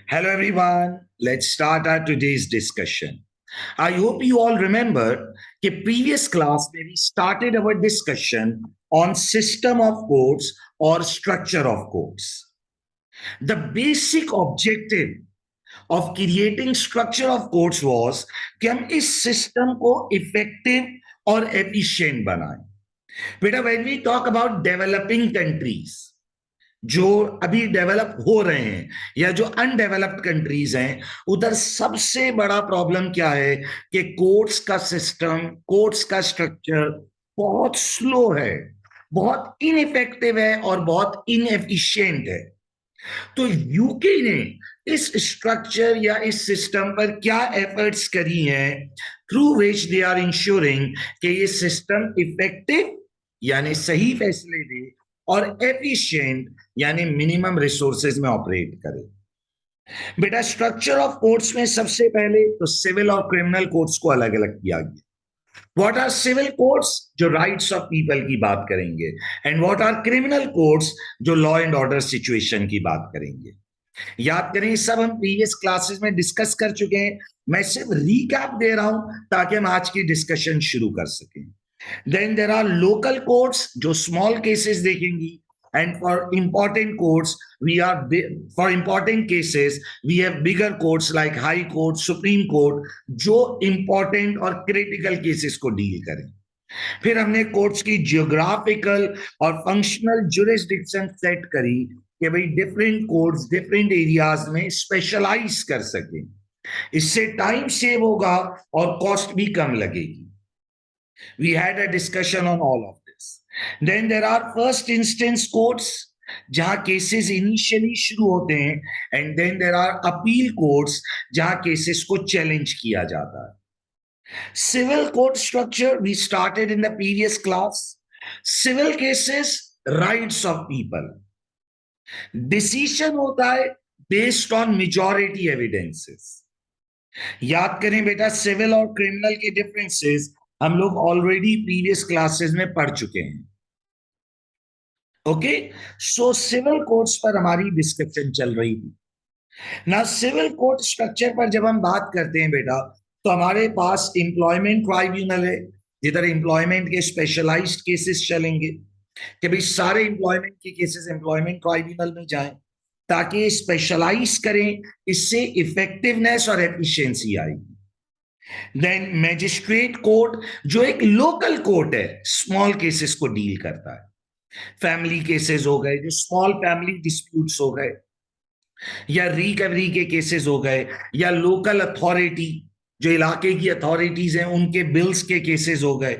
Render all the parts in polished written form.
Hello, everyone. Let's start our today's discussion. I hope you all remember the previous class where we started our discussion on system of codes or structure of codes. The basic objective of creating structure of codes was कि हम इस system को effective और efficient बनाएं. बेटा, when we talk about developing countries, जो अभी develop हो रहे हैं या जो अनडेवलप्ड कंट्रीज हैं, उधर सबसे बड़ा प्रॉब्लम क्या है कि कोर्ट्स का सिस्टम, कोर्ट्स का स्ट्रक्चर बहुत स्लो है, बहुत इनइफेक्टिव है और बहुत इनएफिशिएंट है. तो यूके ने इस स्ट्रक्चर या इस सिस्टम पर क्या एफर्ट्स करी हैं through which they are ensuring कि ये सिस्टम इफेक्टिव यानी सही फैसले दे और एफिशिएंट यानी मिनिमम रिसोर्सेज में ऑपरेट करे. बेटा, स्ट्रक्चर ऑफ कोर्ट्स में सबसे पहले तो सिविल और क्रिमिनल कोर्ट्स को अलग अलग किया गया. व्हाट आर सिविल कोर्ट्स, जो राइट्स ऑफ पीपल की बात करेंगे, and what are criminal courts, जो लॉ एंड ऑर्डर सिचुएशन की बात करेंगे. याद करें, सब हम प्रीवियस क्लासेस में डिस्कस कर चुके हैं. मैं सिर्फ रिकैप दे रहा हूं ताकि हम आज की डिस्कशन शुरू कर सकें. Then there are local courts जो स्मॉल केसेस देखेंगी, and for important courts for important cases we have bigger courts like high court, supreme court, जो important और critical cases को डील करें. फिर हमने कोर्ट्स की जियोग्राफिकल और फंक्शनल जुरिस्डिक्शन सेट करी कि भाई डिफरेंट कोर्ट्स डिफरेंट एरियाज में स्पेशलाइज कर सकें. इससे टाइम सेव होगा और कॉस्ट भी कम लगेगी. We had a discussion on all of this. Then there are first instance courts जहां केसेस इनिशियली शुरू होते हैं, and then there are appeal courts जहां केसेस को चैलेंज किया जाता है. Civil court structure we started in the previous class. Civil cases, rights of people. Decision होता है based on majority evidences. याद करें बेटा, सिविल और क्रिमिनल के डिफरेंसेस हम लोग ऑलरेडी प्रीवियस क्लासेस में पढ़ चुके हैं. ओके, सो सिविल कोर्ट्स पर हमारी डिस्कशन चल रही थी ना. सिविल कोर्ट स्ट्रक्चर पर जब हम बात करते हैं बेटा, तो हमारे पास एम्प्लॉयमेंट ट्राइब्यूनल है जिधर एम्प्लॉयमेंट के स्पेशलाइज्ड केसेस चलेंगे कि भाई सारे एम्प्लॉयमेंट के केसेस एम्प्लॉयमेंट ट्राइब्यूनल में जाएं ताकि स्पेशलाइज करें, इससे इफेक्टिवनेस और एफिशिएंसी आएगी. देन मैजिस्ट्रेट कोर्ट जो एक लोकल कोर्ट है, स्मॉल केसेस को डील करता है. फैमिली केसेस हो गए, जो स्मॉल फैमिली डिस्प्यूट्स हो गए, या रिकवरी के केसेस हो गए, या लोकल अथॉरिटी जो इलाके की अथॉरिटीज हैं उनके बिल्स के केसेस हो गए.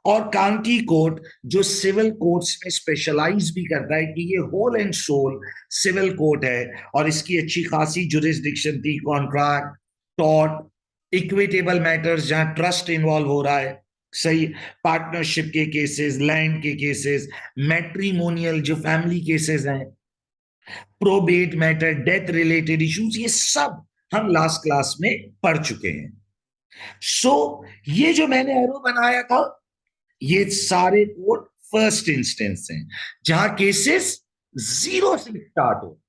और काउंटी कोर्ट जो सिविल कोर्ट्स में स्पेशलाइज भी करता है कि ये whole and sole civil court है और इसकी अच्छी खासी जुरिस्डिक्शन थी. कॉन्ट्रैक्ट, टॉर्ट, इक्विटेबल मैटर्स जहां ट्रस्ट इन्वॉल्व हो रहा है, सही, पार्टनरशिप के केसेस, लैंड के केसेस, मैट्रिमोनियल जो फैमिली केसेस हैं, probate matter, death related issues, ये सब हम लास्ट क्लास में पढ़ चुके हैं. सो ये जो मैंने एरो बनाया था, ये सारे कोर्ट फर्स्ट इंस्टेंस हैं जहां केसेस जीरो से स्टार्ट हो.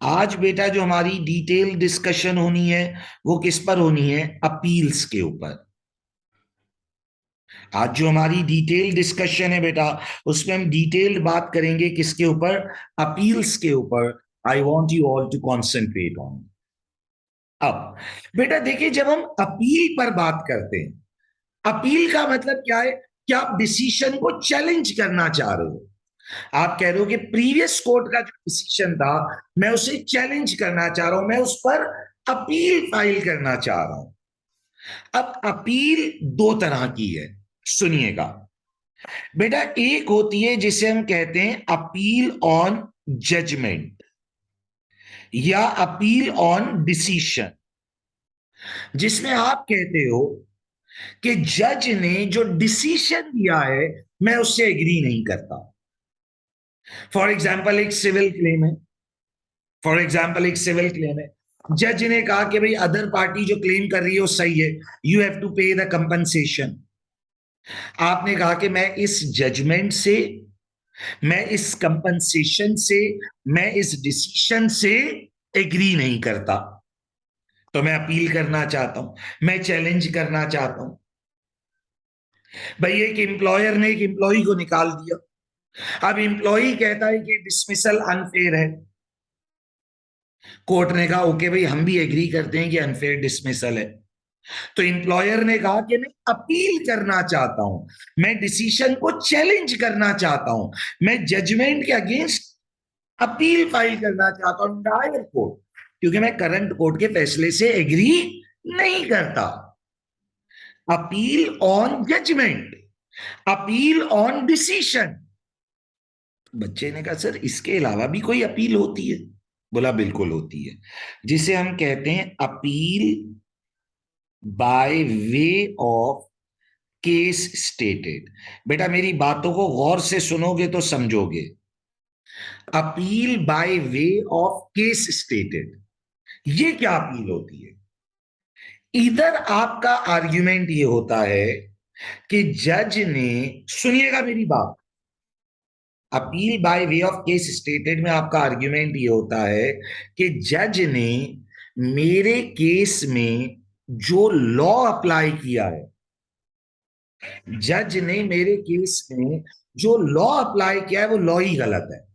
आज बेटा जो हमारी डिटेल डिस्कशन होनी है वो किस पर होनी है? अपील्स के ऊपर. आज जो हमारी डिटेल डिस्कशन है बेटा, उसमें हम डिटेल्ड बात करेंगे किसके ऊपर? अपील्स के ऊपर. I want you all to concentrate on. अब बेटा देखिए, जब हम अपील पर बात करते हैं, अपील का मतलब क्या है कि आप डिसीजन को चैलेंज करना चाह रहे हो. आप कह रहे हो कि प्रीवियस कोर्ट का जो डिसीजन था मैं उसे चैलेंज करना चाह रहा हूं, मैं उस पर अपील फाइल करना चाह रहा हूं. अब अपील दो तरह की है, सुनिएगा बेटा. एक होती है जिसे हम कहते हैं अपील ऑन जजमेंट या अपील ऑन डिसीजन, जिसमें आप कहते हो कि जज ने जो डिसीजन दिया है मैं उससे एग्री नहीं करता. फॉर एग्जाम्पल एक सिविल क्लेम है, फॉर एग्जाम्पल एक सिविल क्लेम है, जज ने कहा कि भाई अदर पार्टी जो क्लेम कर रही है वो सही है, यू हैव टू पे द कंपनसेशन. आपने कहा कि मैं इस जजमेंट से, मैं इस कंपनसेशन से, मैं इस डिसीजन से एग्री नहीं करता, तो मैं अपील करना चाहता हूं, मैं चैलेंज करना चाहता हूं। भाई एक एम्प्लॉयर ने एक एम्प्लॉय को निकाल दिया, अब एम्प्लॉय कहता है कि डिसमिसल अनफेयर है। कोर्ट ने कहा ओके भाई, हम भी एग्री करते हैं कि अनफेयर डिसमिसल है। तो एम्प्लॉयर ने कहा कि मैं अपील करना चाहता हूं, मैं डिसीजन को चैलेंज करना चाहता हूं, मैं जजमेंट के अगेंस्ट अपील फाइल करना चाहता हूं हायर कोर्ट, क्योंकि मैं करंट कोर्ट के फैसले से एग्री नहीं करता। Appeal on judgment, appeal on decision. बच्चे ने कहा सर इसके अलावा भी कोई अपील होती है? बोला बिल्कुल होती है, जिसे हम कहते हैं appeal by way of case stated. बेटा मेरी बातों को गौर से सुनोगे तो समझोगे। Appeal by way of case stated, ये क्या अपील होती है? इधर आपका आर्ग्यूमेंट ये होता है कि जज ने, सुनिएगा मेरी बात, appeal by way of case stated में आपका आर्ग्यूमेंट ये होता है कि जज ने मेरे केस में जो लॉ अप्लाई किया है, जज ने मेरे केस में जो लॉ अप्लाई किया है वो लॉ ही गलत है।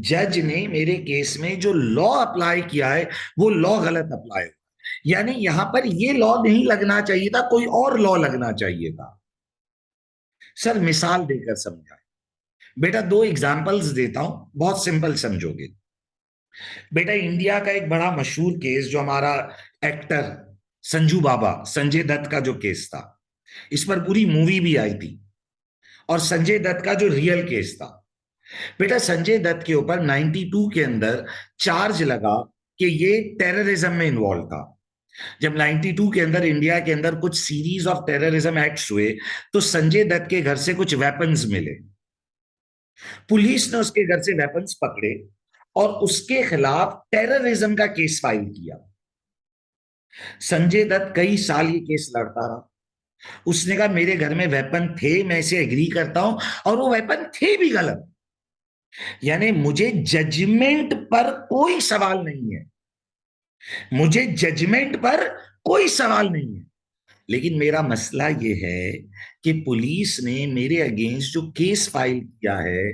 जज ने मेरे केस में जो लॉ अप्लाई किया है वो लॉ गलत अप्लाई, यानी यहां पर ये लॉ नहीं लगना चाहिए था, कोई और लॉ लगना चाहिए था। सर मिसाल देकर समझाए। बेटा दो एग्जांपल्स देता हूं, बहुत सिंपल समझोगे। बेटा इंडिया का एक बड़ा मशहूर केस जो हमारा एक्टर संजू बाबा, संजय दत्त का जो केस था, इस पर पूरी मूवी भी आई थी, और संजय दत्त का जो रियल केस था। बेटा संजय दत्त के ऊपर 92 के अंदर चार्ज लगा कि ये टेररिज्म में इन्वॉल्व था। जब 92 के अंदर इंडिया के अंदर कुछ सीरीज ऑफ टेररिज्म एक्ट्स हुए, तो संजय दत्त के घर से कुछ वेपन्स मिले। पुलिस ने उसके घर से वेपन्स पकड़े और उसके खिलाफ टेररिज्म का केस फाइल किया। संजय दत्त कई साल ये केस लड़ता रहा। उसने कहा मेरे घर में वेपन थे, मैं इसे एग्री करता हूं, और वो वेपन थे भी गलत, यानी मुझे जजमेंट पर कोई सवाल नहीं है, मुझे जजमेंट पर कोई सवाल नहीं है। लेकिन मेरा मसला ये है कि पुलिस ने मेरे अगेंस्ट जो केस फाइल किया है,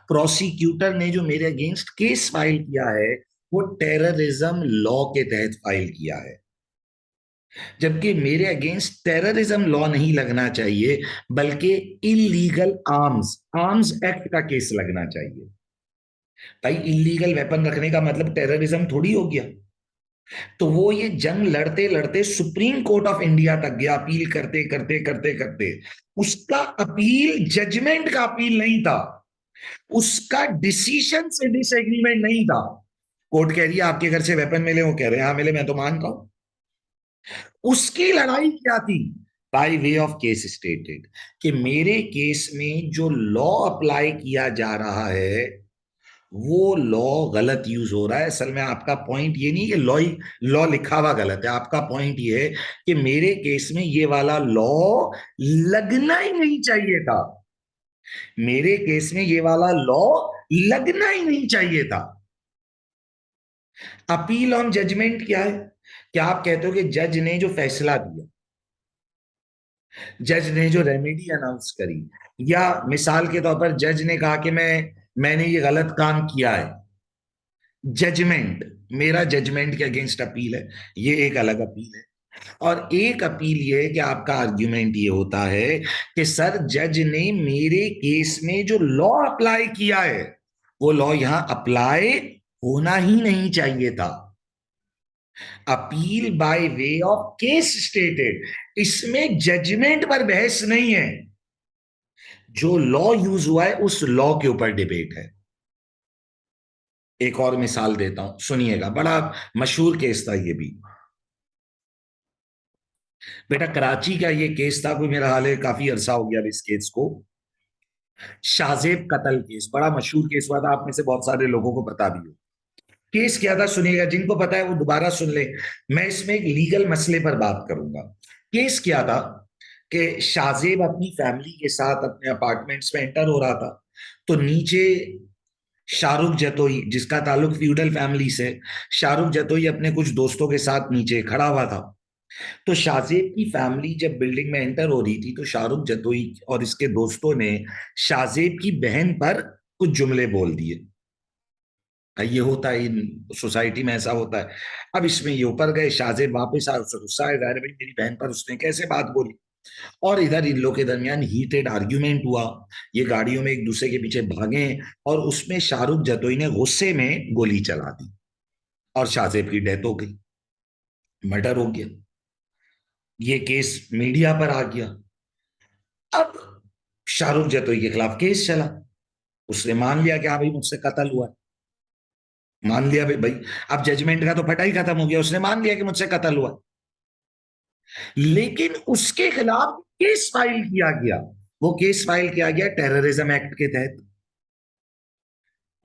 प्रोसिक्यूटर ने जो मेरे अगेंस्ट केस फाइल किया है, वो टेररिज्म लॉ के तहत फाइल किया है, जबकि मेरे अगेंस्ट टेररिज्म लॉ नहीं लगना चाहिए, बल्कि इलीगल आर्म्स आर्म्स एक्ट का केस लगना चाहिए। भाई इलीगल वेपन रखने का मतलब टेररिज्म थोड़ी हो गया। तो वो ये जंग लड़ते लड़ते सुप्रीम कोर्ट ऑफ इंडिया तक गया, अपील करते करते करते करते। उसका अपील जजमेंट का अपील नहीं था, उसका डिसीजन से डिसएग्रीमेंट नहीं था। कोर्ट कह रही है आपके घर से वेपन मिले, वो कह रहे हैं हाँ मिले, मैं तो मान रहा हूं। उसकी लड़ाई क्या थी? Bye way of case stated, कि मेरे केस में जो लॉ अप्लाई किया जा रहा है वो लॉ गलत यूज हो रहा है। असल में आपका पॉइंट ये नहीं कि लॉ लिखा हुआ गलत है, आपका पॉइंट ये है कि मेरे केस में ये वाला लॉ लगना ही नहीं चाहिए था, मेरे केस में ये वाला लॉ लगना ही नहीं चाहिए था। अपील ऑन जजमेंट क्या है? क्या आप कहते हो कि जज ने जो फैसला दिया, जज ने जो रेमेडी अनाउंस करी, या मिसाल के तौर पर जज ने कहा कि मैंने ये गलत काम किया है, जजमेंट, मेरा जजमेंट के अगेंस्ट अपील है, ये एक अलग अपील है। और एक अपील ये है कि आपका आर्ग्यूमेंट ये होता है कि सर जज ने मेरे केस में जो लॉ अप्लाई किया है वो लॉ यहां अप्लाई होना ही नहीं चाहिए था। Appeal by way of case stated, इसमें जजमेंट पर बहस नहीं है, जो लॉ यूज हुआ है उस लॉ के ऊपर डिबेट है। एक और मिसाल देता हूं, सुनिएगा, बड़ा मशहूर केस था ये भी। बेटा कराची का ये केस था, कोई मेरा हाल है काफी अरसा हो गया इस केस को। शाहजेब कत्ल केस, बड़ा मशहूर केस हुआ था, आप में से बहुत सारे लोगों को पता भी हो। केस क्या था सुनिएगा, जिनको पता है वो दोबारा सुन ले। मैं इसमें एक लीगल मसले पर बात करूंगा। केस क्या था कि शाहजेब अपनी फैमिली के साथ अपने अपार्टमेंट्स में एंटर हो रहा था, तो नीचे शाहरुख जतोई, जिसका ताल्लुक फ्यूडल फैमिली से, शाहरुख जतोई अपने कुछ दोस्तों के साथ नीचे खड़ा हुआ था। तो शाहजेब की फैमिली जब बिल्डिंग में एंटर हो रही थी तो शाहरुख जतोई और इसके दोस्तों ने शाहजेब की बहन पर कुछ जुमले बोल दिए। ये होता है इन सोसाइटी में, ऐसा होता है। अब इसमें ये ऊपर गए, शाहजेब वापस आए, उससे गुस्सा आया, अरे भाई मेरी बहन पर उसने कैसे बात बोली। और इधर इन लोगों के दरमियान हीटेड आर्ग्यूमेंट हुआ। ये गाड़ियों में एक दूसरे के पीछे भागे और उसमें शाहरुख जतोई ने गुस्से में गोली चला दी और शाहजेब की डेथ हो गई, मर्डर हो गया। ये केस मीडिया पर आ गया। अब शाहरुख जतोई के खिलाफ केस चला। उसने मान लिया कि हाँ भाई मुझसे कत्ल हुआ है। मान लिया भाई भाई। अब जजमेंट का तो फटा ही खत्म हो गया, उसने मान लिया कि मुझसे कत्ल हुआ। लेकिन उसके खिलाफ केस फाइल किया गया। वो केस फाइल किया गया टेररिज्म एक्ट के तहत।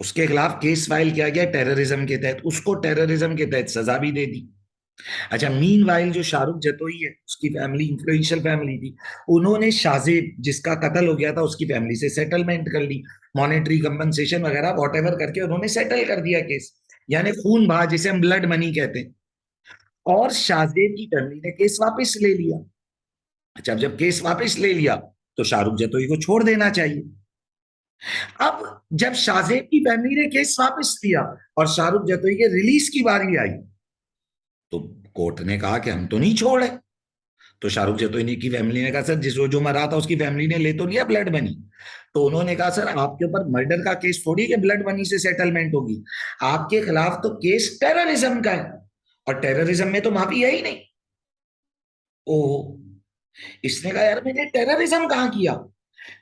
उसके खिलाफ केस फाइल किया गया टेररिज्म के तहत, उसको टेररिज्म के तहत सजा भी दे दी। अच्छा, मीन वाइल जो शाहरुख जतोई है, उसकी फैमिली इंफ्लुएंशियल फैमिली थी। उन्होंने शाहजेब जिसका कत्ल हो गया था उसकी फैमिली से सेटलमेंट कर ली, मॉनेटरी कंपनसेशन वगैरह वॉट करके उन्होंने सेटल कर दिया केस। यानी खून बहा, जिसे हम ब्लड मनी कहते हैं। और शाहजेब की फैमिली ने केस वापस ले लिया। अच्छा, अब जब केस वापस ले लिया तो शाहरुख जतोई को छोड़ देना चाहिए। अब जब शाहजेब की फैमिली ने केस वापस लिया और शाहरुख जतोई के रिलीज की बारी आई तो कोर्ट ने कहा कि हम तो नहीं छोड़े। तो शाहरुख जतोई की फैमिली ने कहा सर, जिस जो मरा था उसकी फैमिली ने ले तो लिया ब्लड मनी। तो उन्होंने कहा सर, आपके ऊपर मर्डर का केस थोड़ी कि ब्लड मनी से सेटलमेंट होगी। आपके खिलाफ तो केस टेररिज्म का है और टेररिज्म में तो माफी है ही नहीं। ओ, इसने कहा यार मैंने टेररिज्म कहां किया।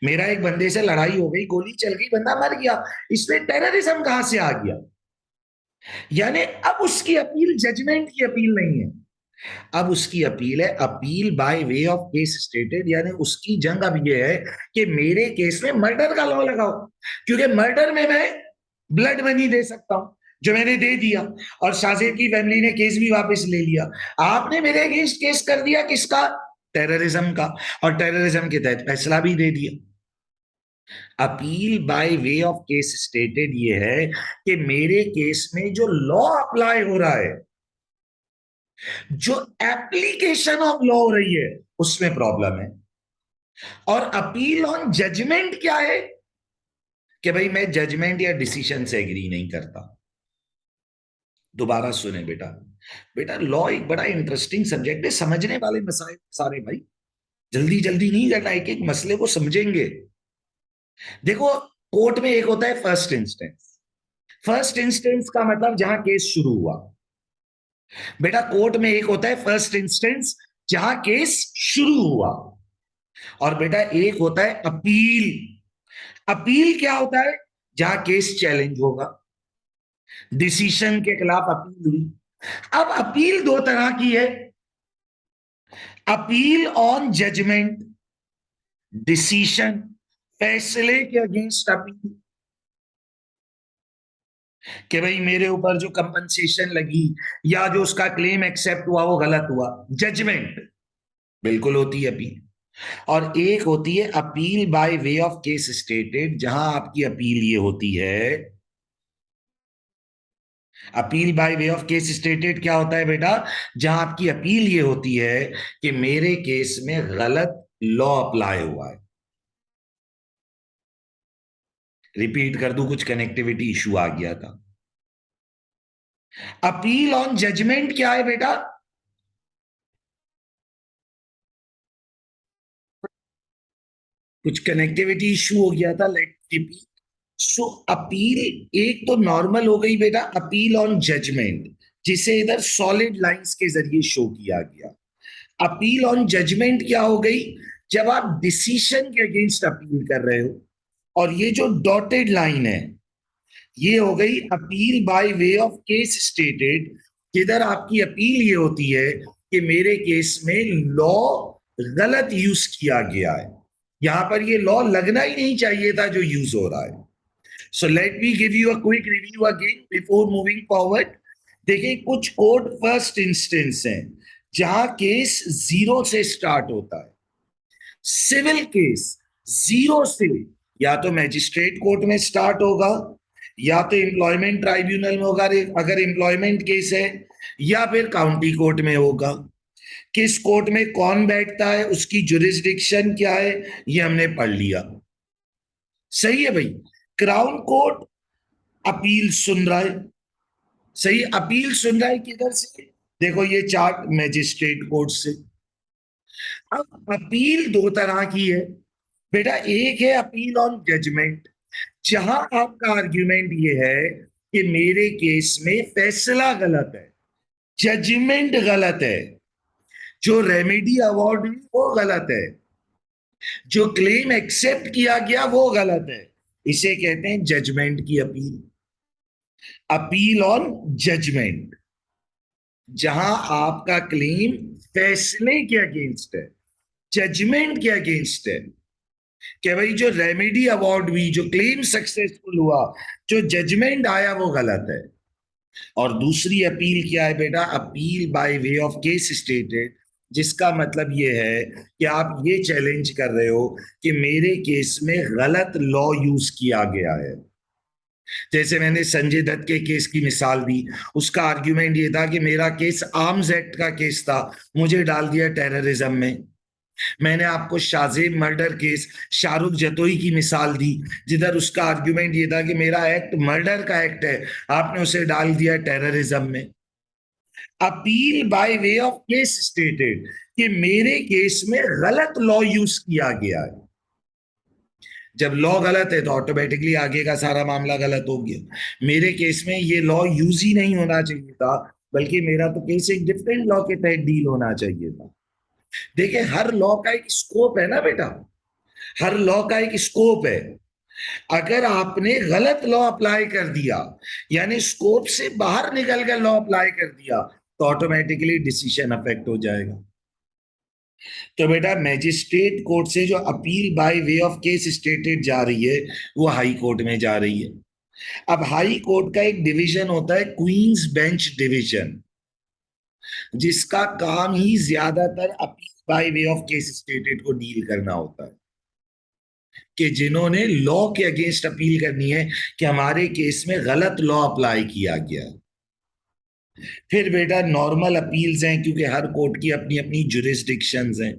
मेरा एक बंदे से लड़ाई हो गई, गोली चल गई, बंदा मर गया, इसमें टेररिज्म कहां से आ गया। यानी अब उसकी अपील जजमेंट की अपील नहीं है। अब उसकी अपील है appeal by way of case stated. यानी उसकी जंग अब यह है कि मेरे केस में मर्डर का लॉ लगाओ, क्योंकि मर्डर में मैं ब्लड मनी दे सकता हूं जो मैंने दे दिया। और शाहजेब की फैमिली ने केस भी वापस ले लिया। आपने मेरे अगेंस्ट केस कर दिया किसका, टेररिज्म का, और टेररिज्म के तहत फैसला भी दे दिया। Appeal by way of case stated ये है कि मेरे केस में जो लॉ अप्लाई हो रहा है, जो एप्लीकेशन ऑफ लॉ हो रही है, उसमें प्रॉब्लम है। और अपील ऑन जजमेंट क्या है कि भाई मैं जजमेंट या डिसीजन से एग्री नहीं करता। दोबारा सुने बेटा, बेटा लॉ एक बड़ा इंटरेस्टिंग सब्जेक्ट है, समझने वाले मसाइल सारे भाई। जल्दी जल्दी नहीं करना, एक एक मसले को समझेंगे। देखो, कोर्ट में एक होता है फर्स्ट इंस्टेंस। फर्स्ट इंस्टेंस का मतलब जहां केस शुरू हुआ। बेटा कोर्ट में एक होता है फर्स्ट इंस्टेंस जहां केस शुरू हुआ, और बेटा एक होता है अपील। अपील क्या होता है, जहां केस चैलेंज होगा, डिसीजन के खिलाफ अपील हुई। अब अपील दो तरह की है, अपील ऑन जजमेंट, डिसीजन, फैसले के अगेंस्ट अपील, कि भाई मेरे ऊपर जो कंपनसेशन लगी या जो उसका क्लेम एक्सेप्ट हुआ वो गलत हुआ, जजमेंट बिल्कुल होती है अपील। और एक होती है appeal by way of case stated, जहां आपकी अपील ये होती है। Appeal by way of case stated क्या होता है बेटा, जहां आपकी अपील ये होती है कि मेरे केस में गलत लॉ अप्लाई हुआ है। रिपीट कर दूं, कुछ कनेक्टिविटी इशू आ गया था। अपील ऑन जजमेंट क्या है बेटा, कुछ कनेक्टिविटी इशू हो गया था, लेट रिपीट। सो अपील एक तो नॉर्मल हो गई बेटा, अपील ऑन जजमेंट, जिसे इधर सॉलिड लाइंस के जरिए शो किया गया। अपील ऑन जजमेंट क्या हो गई, जब आप डिसीजन के अगेंस्ट अपील कर रहे हो। और ये जो डॉटेड लाइन है, ये हो गई appeal by way of case stated, जिधर आपकी अपील ये होती है कि मेरे केस में लॉ गलत यूज किया गया है, यहां पर ये लॉ लगना ही नहीं चाहिए था जो यूज हो रहा है। So let me give you a quick review again before moving forward. देखिए, कुछ कोर्ट फर्स्ट इंस्टेंस हैं जहां केस जीरो से स्टार्ट होता है। सिविल केस जीरो से या तो मैजिस्ट्रेट कोर्ट में स्टार्ट होगा, या तो एम्प्लॉयमेंट ट्राइब्यूनल में होगा अगर एम्प्लॉयमेंट केस है, या फिर काउंटी कोर्ट में होगा। किस कोर्ट में कौन बैठता है, उसकी जुरिस्डिक्शन क्या है, ये हमने पढ़ लिया। सही है भाई। क्राउन कोर्ट अपील सुन रहा है। सही, अपील सुन रहा है किधर से? देखो ये चार्ट मैजिस्ट्रेट कोर्ट से। अब अपील दो तरह की है बेटा। एक है अपील ऑन जजमेंट, जहां आपका आर्ग्यूमेंट ये है कि मेरे केस में फैसला गलत है, जजमेंट गलत है, जो रेमेडी अवार्ड हुई वो गलत है, जो क्लेम एक्सेप्ट किया गया वो गलत है। इसे कहते हैं जजमेंट की अपील। अपील ऑन जजमेंट, जहां आपका क्लेम फैसले के अगेंस्ट है, जजमेंट के अगेंस्ट है, कि भाई जो रेमेडी अवार्ड हुई, जो क्लेम सक्सेसफुल हुआ, जो जजमेंट आया वो गलत है। और दूसरी अपील क्या है बेटा? Appeal by way of case stated, जिसका मतलब ये है कि आप ये चैलेंज कर रहे हो कि मेरे केस में गलत लॉ यूज किया गया है। जैसे मैंने संजय दत्त के केस की मिसाल दी, उसका आर्ग्यूमेंट ये था कि मेरा केस आर्म्स एक्ट का केस था, मुझे डाल दिया टेररिज्म में। मैंने आपको शाहजेब मर्डर केस, शाहरुख जतोई की मिसाल दी, जिधर उसका आर्ग्यूमेंट ये था कि मेरा एक्ट मर्डर का एक्ट है, आपने उसे डाल दिया टेररिज्म में। Appeal by way of case stated कि मेरे केस में गलत लॉ यूज किया गया है। जब लॉ गलत है तो ऑटोमेटिकली आगे का सारा मामला गलत हो गया। मेरे केस में ये लॉ यूज ही नहीं होना चाहिए था, बल्कि मेरा तो केस एक डिफरेंट लॉ के तहत डील होना चाहिए था। देखिए हर लॉ का एक स्कोप है ना बेटा, हर लॉ का एक स्कोप है। अगर आपने गलत लॉ अप्लाई कर दिया, यानी स्कोप से बाहर निकल कर लॉ अप्लाई कर दिया, तो ऑटोमेटिकली डिसीजन अफेक्ट हो जाएगा। तो बेटा मैजिस्ट्रेट कोर्ट से जो appeal by way of case stated जा रही है, वो हाई कोर्ट में जा रही है। अब हाई कोर्ट का एक डिवीजन होता है क्वींस बेंच डिवीजन, जिसका काम ही ज्यादातर appeal by way of case stated को डील करना होता है, कि जिन्होंने लॉ के अगेंस्ट अपील करनी है कि हमारे केस में गलत लॉ अप्लाई किया गया। फिर बेटा नॉर्मल अपील्स हैं, क्योंकि हर कोर्ट की अपनी अपनी जुरिस्डिक्शंस हैं।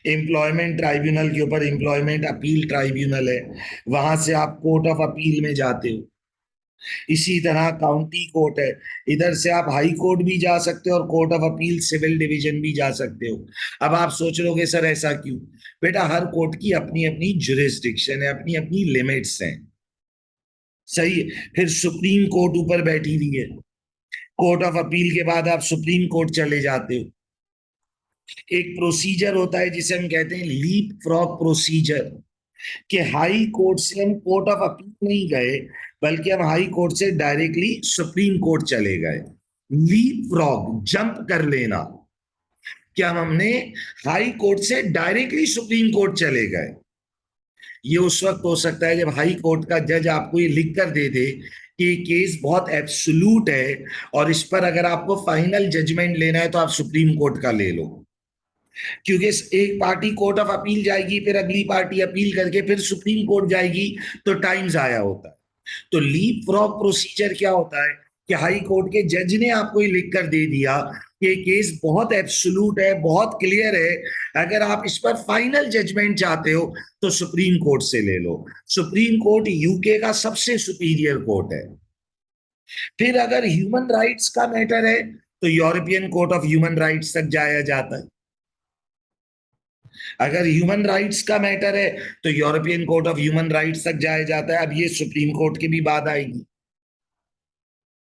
एम्प्लॉयमेंट ट्राइब्यूनल के ऊपर एम्प्लॉयमेंट अपील ट्राइब्यूनल है, वहां से आप कोर्ट ऑफ अपील में जाते हो। इसी तरह काउंटी कोर्ट है, इधर से आप हाई कोर्ट भी जा सकते हो और court of appeal civil division भी जा सकते हो। अब आप सोच रहे सर ऐसा क्यों? बेटा हर कोर्ट की अपनी अपनी जुरिस्डिक्शन है, अपनी अपनी लिमिट्स हैं। सही है। फिर सुप्रीम कोर्ट ऊपर बैठी हुई है, कोर्ट ऑफ अपील के बाद आप सुप्रीम कोर्ट चले जाते हो। एक प्रोसीजर होता है जिसे हम कहते हैं लीप फ्रॉग प्रोसीजर, कि हाई कोर्ट से हम कोर्ट ऑफ अपील नहीं गए, बल्कि हम हाई कोर्ट से डायरेक्टली सुप्रीम कोर्ट चले गए। लीप फ्रॉग, जंप कर लेना, क्या हमने हाई कोर्ट से डायरेक्टली सुप्रीम कोर्ट चले गए। ये उस वक्त हो सकता है जब हाई कोर्ट का जज आपको ये लिख कर दे दे कि केस बहुत एब्सोल्यूट है, और इस पर अगर आपको फाइनल जजमेंट लेना है तो आप सुप्रीम कोर्ट का ले लो। क्योंकि एक पार्टी कोर्ट ऑफ अपील जाएगी, फिर अगली पार्टी अपील करके फिर सुप्रीम कोर्ट जाएगी, तो टाइम जाया होता है। तो लीप फ्रॉग प्रोसीजर क्या होता है कि हाई कोर्ट के जज ने आपको ये लिख कर दे दिया कि केस बहुत एब्सोल्यूट है, बहुत क्लियर है, अगर आप इस पर फाइनल जजमेंट चाहते हो तो सुप्रीम कोर्ट से ले लो। सुप्रीम कोर्ट यूके का सबसे सुपीरियर कोर्ट है। फिर अगर ह्यूमन राइट्स का मैटर है तो European court of human rights तक जाया जाता है। अगर ह्यूमन राइट्स का मैटर है तो European court of human rights तक जाया जाता है। अब ये सुप्रीम कोर्ट की भी बात आएगी।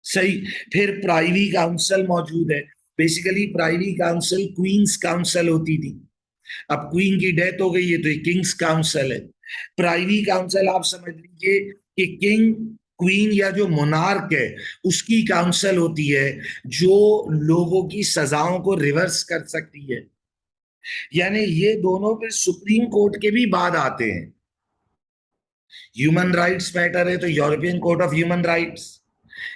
सही। फिर प्राइवी काउंसिल मौजूद है। Basically privy council Queen's council होती थी, अब क्वीन की डेथ हो गई है तो ये किंग्स काउंसिल है। प्राइवी काउंसिल आप समझ लीजिए कि किंग, क्वीन या जो मोनार्क है उसकी काउंसिल होती है, जो लोगों की सजाओं को रिवर्स कर सकती है। यानी ये दोनों फिर सुप्रीम कोर्ट के भी बाद आते हैं। ह्यूमन राइट्स मैटर है तो European court of human rights,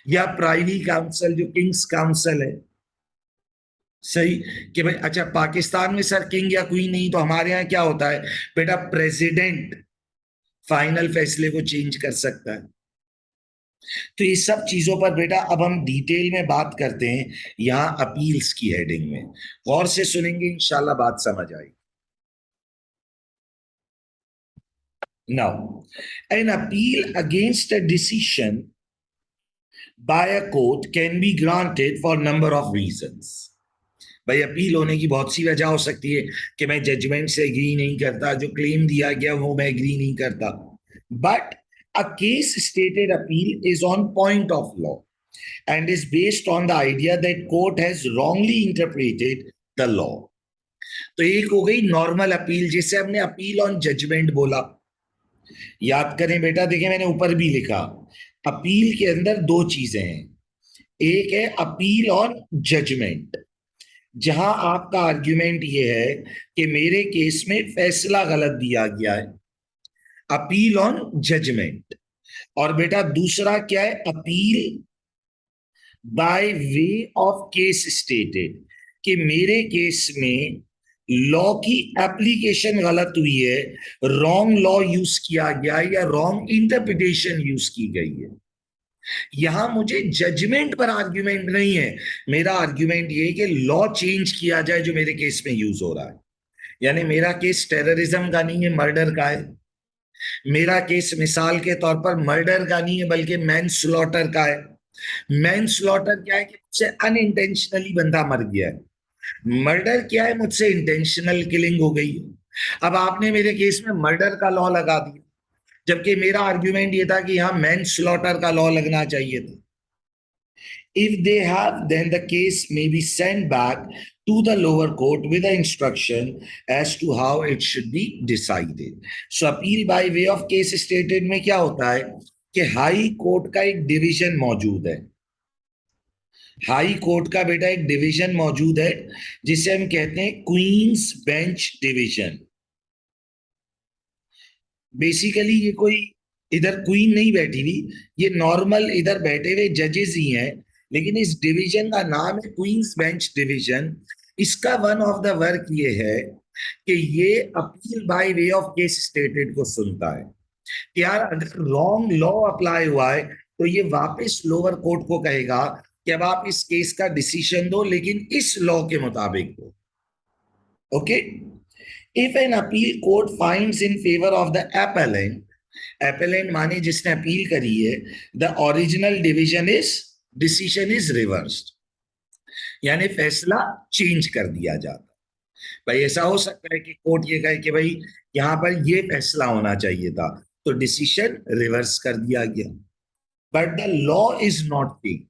या प्राइवी काउंसिल जो किंग्स काउंसिल है। सही। कि भाई अच्छा पाकिस्तान में सर किंग या क्वीन नहीं, तो हमारे यहाँ क्या होता है बेटा? प्रेसिडेंट फाइनल फैसले को चेंज कर सकता है। तो ये सब चीजों पर बेटा अब हम डिटेल में बात करते हैं यहां अपील्स की हेडिंग में। गौर से सुनेंगे, इंशाल्लाह बात समझ आएगी। Now, an appeal against a decision by a court can be granted for number of reasons. भाई अपील होने की बहुत सी वजह हो सकती है कि मैं जजमेंट से एग्री नहीं करता, जो क्लेम दिया गया वो मैं एग्री नहीं करता। But a case stated appeal is on point of law and is based on the idea that court has wrongly interpreted the law. तो एक हो गई नॉर्मल अपील, जिसे हमने अपील ऑन जजमेंट बोला। याद करें बेटा, देखिए मैंने ऊपर भी लिखा, अपील के अंदर दो चीजें हैं। एक है अपील ऑन जजमेंट, जहां आपका आर्ग्यूमेंट ये है कि मेरे केस में फैसला गलत दिया गया है, अपील ऑन जजमेंट। और बेटा दूसरा क्या है, appeal by way of case stated, कि मेरे केस में लॉ की एप्लीकेशन गलत हुई है, रॉन्ग लॉ यूज किया गया है या रॉन्ग इंटरप्रिटेशन यूज की गई है। यहां मुझे जजमेंट पर आर्ग्यूमेंट नहीं है, मेरा आर्ग्यूमेंट ये है कि लॉ चेंज किया जाए जो मेरे केस में यूज हो रहा है। यानी मेरा केस टेररिज्म का नहीं है, मर्डर का है। मेरा केस मिसाल के तौर पर मर्डर का नहीं है बल्कि मैन स्लॉटर का है। मैन स्लॉटर क्या है कि मुझसे अनइंटेंशनली बंदा मर गया है। मर्डर क्या है, मुझसे इंटेंशनल किलिंग हो गई है। अब आपने मेरे केस में मर्डर का लॉ लगा दिया, जबकि मेरा आर्ग्यूमेंट ये था कि यहां मैन स्लॉटर का लॉ लगना चाहिए था। If they have, then the case may be sent back to the lower court with the instruction as to how it should be decided. So appeal by way of case stated में क्या होता है कि high court का एक division मौजूद है। High court का बेटा एक डिवीजन मौजूद है जिसे हम कहते हैं क्वींस बेंच डिवीजन। बेसिकली ये कोई इधर क्वीन नहीं बैठी हुई, ये नॉर्मल इधर बैठे हुए जजेस ही हैं, लेकिन इस डिवीजन का नाम है क्वींस बेंच डिवीजन। इसका वन ऑफ द वर्क ये है कि ये appeal by way of case stated को सुनता है कि यार अगर रॉन्ग लॉ अप्लाई हुआ है तो ये वापस लोअर कोर्ट को कहेगा कि अब आप इस केस का डिसीजन दो, लेकिन इस लॉ के मुताबिक दो। Okay, if an appeal court finds in favour of the appellant, appellant माने जिसने अपील करी है, the original division is decision is reversed, यानी फैसला चेंज कर दिया जाता। भाई ऐसा हो सकता है कि कोर्ट ये कहे कि भाई यहां पर ये फैसला होना चाहिए था, तो डिसीजन रिवर्स कर दिया गया, but the law is not change.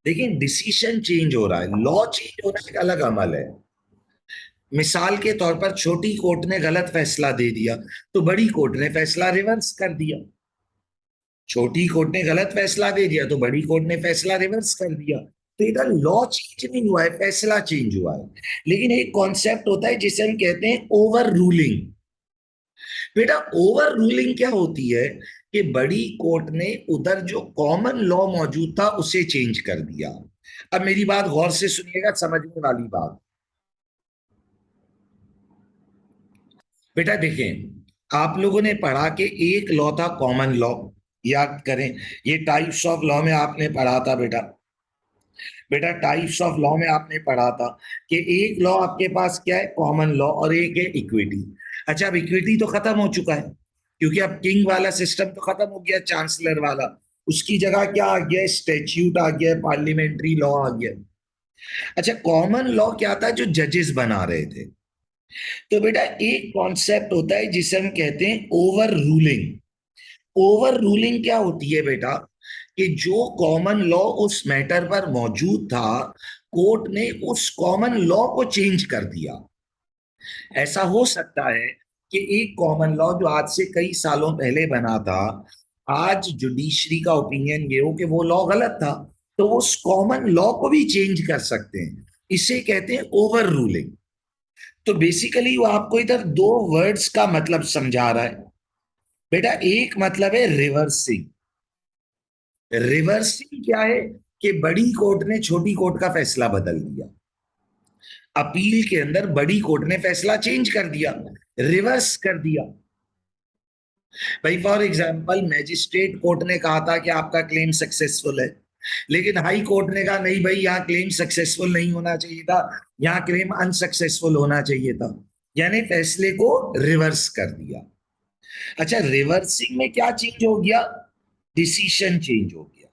लेकिन डिसीजन चेंज हो रहा है, लॉ चेंज होना एक अलग अमल है। मिसाल के तौर पर छोटी कोर्ट ने गलत फैसला दे दिया तो बड़ी कोर्ट ने फैसला रिवर्स कर दिया। छोटी कोर्ट ने गलत फैसला दे दिया तो बड़ी कोर्ट ने फैसला रिवर्स कर दिया। तो इधर लॉ चेंज नहीं हुआ है, फैसला चेंज हुआ है। लेकिन एक कॉन्सेप्ट होता है जिसे हम कहते हैं ओवर रूलिंग। बेटा ओवर रूलिंग क्या होती है कि बड़ी कोर्ट ने उधर जो कॉमन लॉ मौजूद था उसे चेंज कर दिया। अब मेरी बात गौर से सुनिएगा, समझने वाली बात। बेटा देखें, आप लोगों ने पढ़ा कि एक लॉ था कॉमन लॉ। याद करें, ये टाइप्स ऑफ लॉ में आपने पढ़ा था बेटा। बेटा टाइप्स ऑफ लॉ में आपने पढ़ा था कि एक लॉ आपके पास क्या है, कॉमन लॉ, और एक है इक्विटी। अच्छा, अब इक्विटी तो खत्म हो चुका है क्योंकि अब किंग वाला सिस्टम तो खत्म हो गया, चांसलर वाला। उसकी जगह क्या आ गया, स्टैट्यूट आ गया, पार्लियामेंट्री लॉ आ गया। अच्छा, कॉमन लॉ क्या था, जो जजेस बना रहे थे। तो बेटा एक कॉन्सेप्ट होता है जिसे हम कहते हैं ओवर रूलिंग। ओवर रूलिंग क्या होती है बेटा, कि जो कॉमन लॉ उस मैटर पर मौजूद था, कोर्ट ने उस कॉमन लॉ को चेंज कर दिया। ऐसा हो सकता है कि एक कॉमन लॉ जो आज से कई सालों पहले बना था, आज जुडिशरी का ओपिनियन ये हो कि वो लॉ गलत था, तो वो उस कॉमन लॉ को भी चेंज कर सकते हैं। इसे कहते हैं ओवर रूलिंग। तो बेसिकली वो आपको इधर दो वर्ड्स का मतलब समझा रहा है। बेटा एक मतलब है रिवर्सिंग। रिवर्सिंग क्या है कि बड़ी कोर्ट ने छोटी कोर्ट का फैसला बदल दिया। अपील के अंदर बड़ी कोर्ट ने फैसला चेंज कर दिया, रिवर्स कर दिया। भाई फॉर एग्जाम्पल मैजिस्ट्रेट कोर्ट ने कहा था कि आपका क्लेम सक्सेसफुल है, लेकिन हाई कोर्ट ने कहा नहीं भाई, यहाँ क्लेम सक्सेसफुल नहीं होना चाहिए था, यहाँ क्लेम अनसक्सेसफुल होना चाहिए था। यानी फैसले को रिवर्स कर दिया। अच्छा, रिवर्सिंग में क्या चेंज हो गया? डिसीशन चेंज हो गया।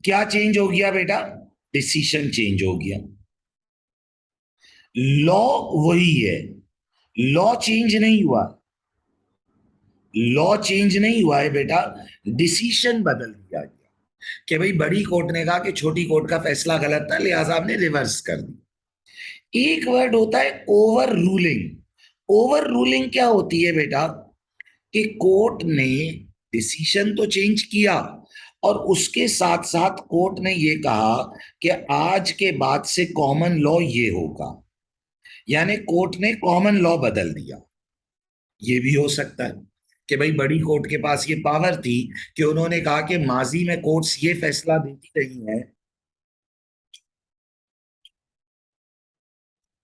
क्या चेंज हो गया बेटा? डिसीशन चेंज हो गया। लॉ वही है, लॉ चेंज नहीं हुआ, लॉ चेंज नहीं हुआ है बेटा, डिसीशन बदल दिया गया कि भाई बड़ी कोर्ट ने कहा कि छोटी कोर्ट का फैसला गलत था, लिहाजा हमने रिवर्स कर दिया। एक वर्ड होता है ओवर रूलिंग। ओवर रूलिंग क्या होती है बेटा? कि कोर्ट ने डिसीजन तो चेंज किया और उसके साथ साथ कोर्ट ने यह कहा कि आज के बाद से कॉमन लॉ ये होगा, यानी कोर्ट ने कॉमन लॉ बदल दिया। ये भी हो सकता है कि भाई बड़ी कोर्ट के पास ये पावर थी कि उन्होंने कहा कि माजी में कोर्ट्स ये फैसला देती रही हैं,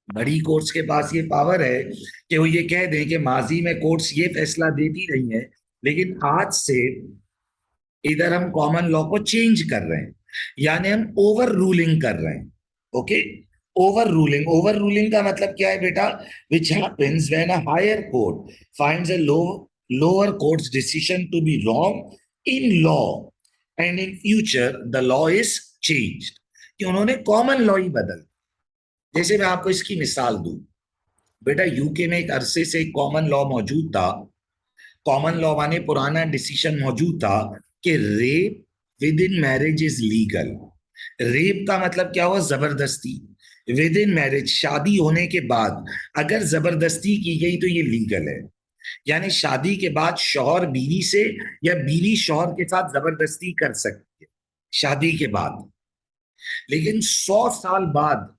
बड़ी कोर्ट्स के पास ये पावर है कि वो ये कह दें कि माजी में कोर्ट्स ये फैसला देती रही हैं, लेकिन आज से इधर हम कॉमन लॉ को चेंज कर रहे हैं, यानी हम ओवर रूलिंग कर रहे हैं। Okay, overruling, overruling का मतलब क्या है बेटा? Which happens when a higher court finds a lower court's decision to be wrong in law and in future the law is changed, कि उन्होंने कॉमन लॉ ही बदल। जैसे मैं आपको इसकी मिसाल दूं, बेटा यूके में एक अरसे से एक कॉमन लॉ मौजूद था। कॉमन लॉ माने पुराना डिसीजन मौजूद था कि rape with in marriage is legal. Rape का मतलब क्या हुआ? जबरदस्ती। विद इन मैरिज, शादी होने के बाद अगर जबरदस्ती की गई तो ये लीगल है। यानी शादी के बाद शौहर बीवी से या बीवी शौहर के साथ जबरदस्ती कर सकती है शादी के बाद। लेकिन 100 साल बाद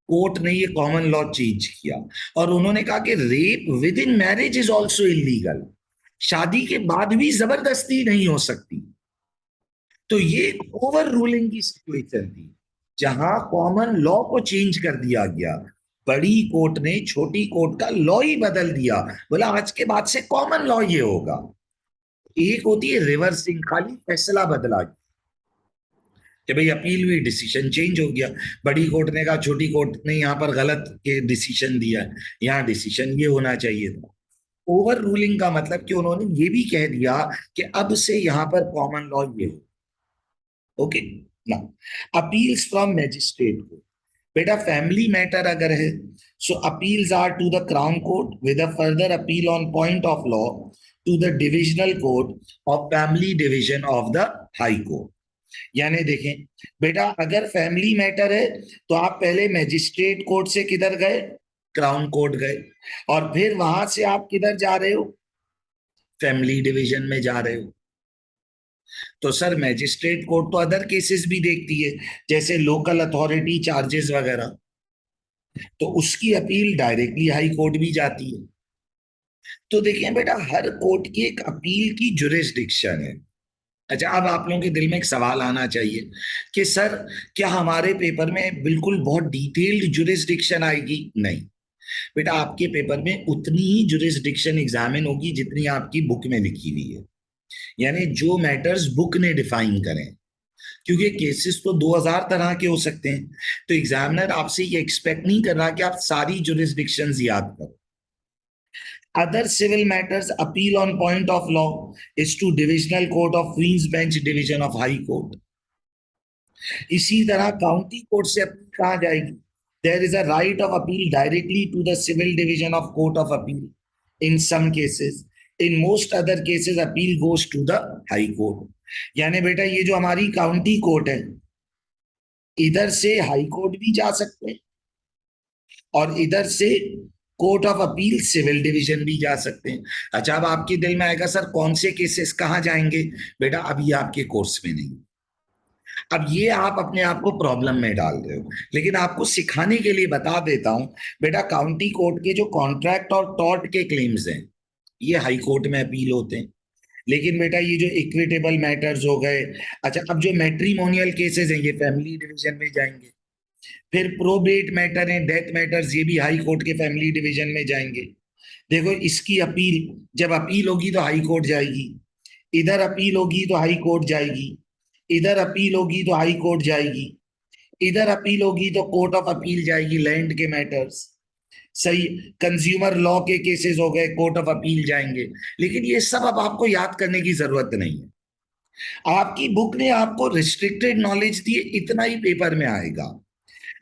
कोर्ट ने ये कॉमन लॉ चेंज किया और उन्होंने कहा कि rape with in marriage is also illegal. शादी के बाद भी जबरदस्ती नहीं हो सकती। तो ये ओवर रूलिंग की सिचुएशन थी जहां कॉमन लॉ को चेंज कर दिया गया। बड़ी कोर्ट ने छोटी कोर्ट का लॉ ही बदल दिया, बोला आज के बाद से कॉमन लॉ ये होगा। एक होती है रिवर्सिंग, खाली फैसला बदला कि भाई अपील हुई, डिसीजन चेंज हो गया। बड़ी कोर्ट ने कहा छोटी कोर्ट ने यहाँ पर गलत के डिसीजन दिया, यहाँ डिसीजन ये होना चाहिए था। ओवर रूलिंग का मतलब कि उन्होंने ये भी कह दिया कि अब से यहाँ पर कॉमन लॉ ये हो। ओके ना, अपील्स फ्रॉम मैजिस्ट्रेट को, बेटा फैमिली मैटर अगर है so appeals are to the Crown Court with a further appeal on point of law to the Divisional Court of Family Division of the High Court. यानी देखें बेटा, अगर family matter है तो आप पहले मैजिस्ट्रेट कोर्ट से किधर गए? क्राउन कोर्ट गए, और फिर वहां से आप किधर जा रहे हो? फैमिली डिवीजन में जा रहे हो। तो सर मैजिस्ट्रेट कोर्ट तो अदर केसेस भी देखती है, जैसे लोकल अथॉरिटी चार्जेस वगैरह, तो उसकी अपील डायरेक्टली हाई कोर्ट भी जाती है। तो देखिए बेटा, हर कोर्ट की एक अपील की जुरिस्डिक्शन है। अच्छा, अब आप लोगों के दिल में एक सवाल आना चाहिए कि सर क्या हमारे पेपर में बिल्कुल बहुत डिटेल्ड जुरिस्डिक्शन आएगी? नहीं बेटा, आपके पेपर में उतनी ही जुरिस्डिक्शन एग्जामिन होगी जितनी आपकी बुक में लिखी हुई है, यानी जो मैटर्स बुक ने डिफाइन करें। क्योंकि केसेस तो 2000 तरह के हो सकते हैं, तो एग्जामिनर आपसे ये एक्सपेक्ट नहीं कर रहा कि आप सारी जुरिस्डिक्शंस याद करो। Other civil matters appeal on point of law is to Divisional Court of Queen's Bench Division of High Court. इसी तरह काउंटी कोर्ट से अपील कहाँ जाएगी? There is a right of appeal directly to the civil division of Court of Appeal in some cases. In most other cases appeal goes to the High Court. यानी बेटा ये जो हमारी county court है, इधर से हाई कोर्ट भी जा सकते हैं और इधर से court of appeal civil division भी जा सकते हैं। अच्छा, अब आपके दिल में आएगा सर कौन से केसेस कहाँ जाएंगे? बेटा अभी आपके कोर्स में नहीं, अब ये आप अपने आप को प्रॉब्लम में डाल रहे हो, लेकिन आपको सिखाने के लिए बता देता हूं। बेटा काउंटी कोर्ट के जो कॉन्ट्रैक्ट और टॉर्ट के क्लेम्स हैं ये हाई कोर्ट में अपील होते हैं। लेकिन बेटा ये जो इक्विटेबल मैटर्स हो गए, अच्छा अब जो मैट्रिमोनियल केसेस हैं ये फैमिली डिवीजन में जाएंगे। फिर प्रोबेट मैटर है, डेथ मैटर्स, ये भी हाई कोर्ट के फैमिली डिवीजन में जाएंगे। देखो इसकी अपील, जब अपील होगी तो हाई कोर्ट जाएगी, इधर अपील होगी तो हाई कोर्ट जाएगी, इधर अपील होगी तो हाई कोर्ट जाएगी, इधर अपील होगी तो कोर्ट ऑफ अपील जाएगी, लैंड के मैटर्स। सही। कंज्यूमर लॉ के केसेस हो गए, कोर्ट ऑफ अपील जाएंगे। लेकिन ये सब अब आपको याद करने की जरूरत नहीं है। आपकी बुक ने आपको रिस्ट्रिक्टेड नॉलेज दी, इतना ही पेपर में आएगा।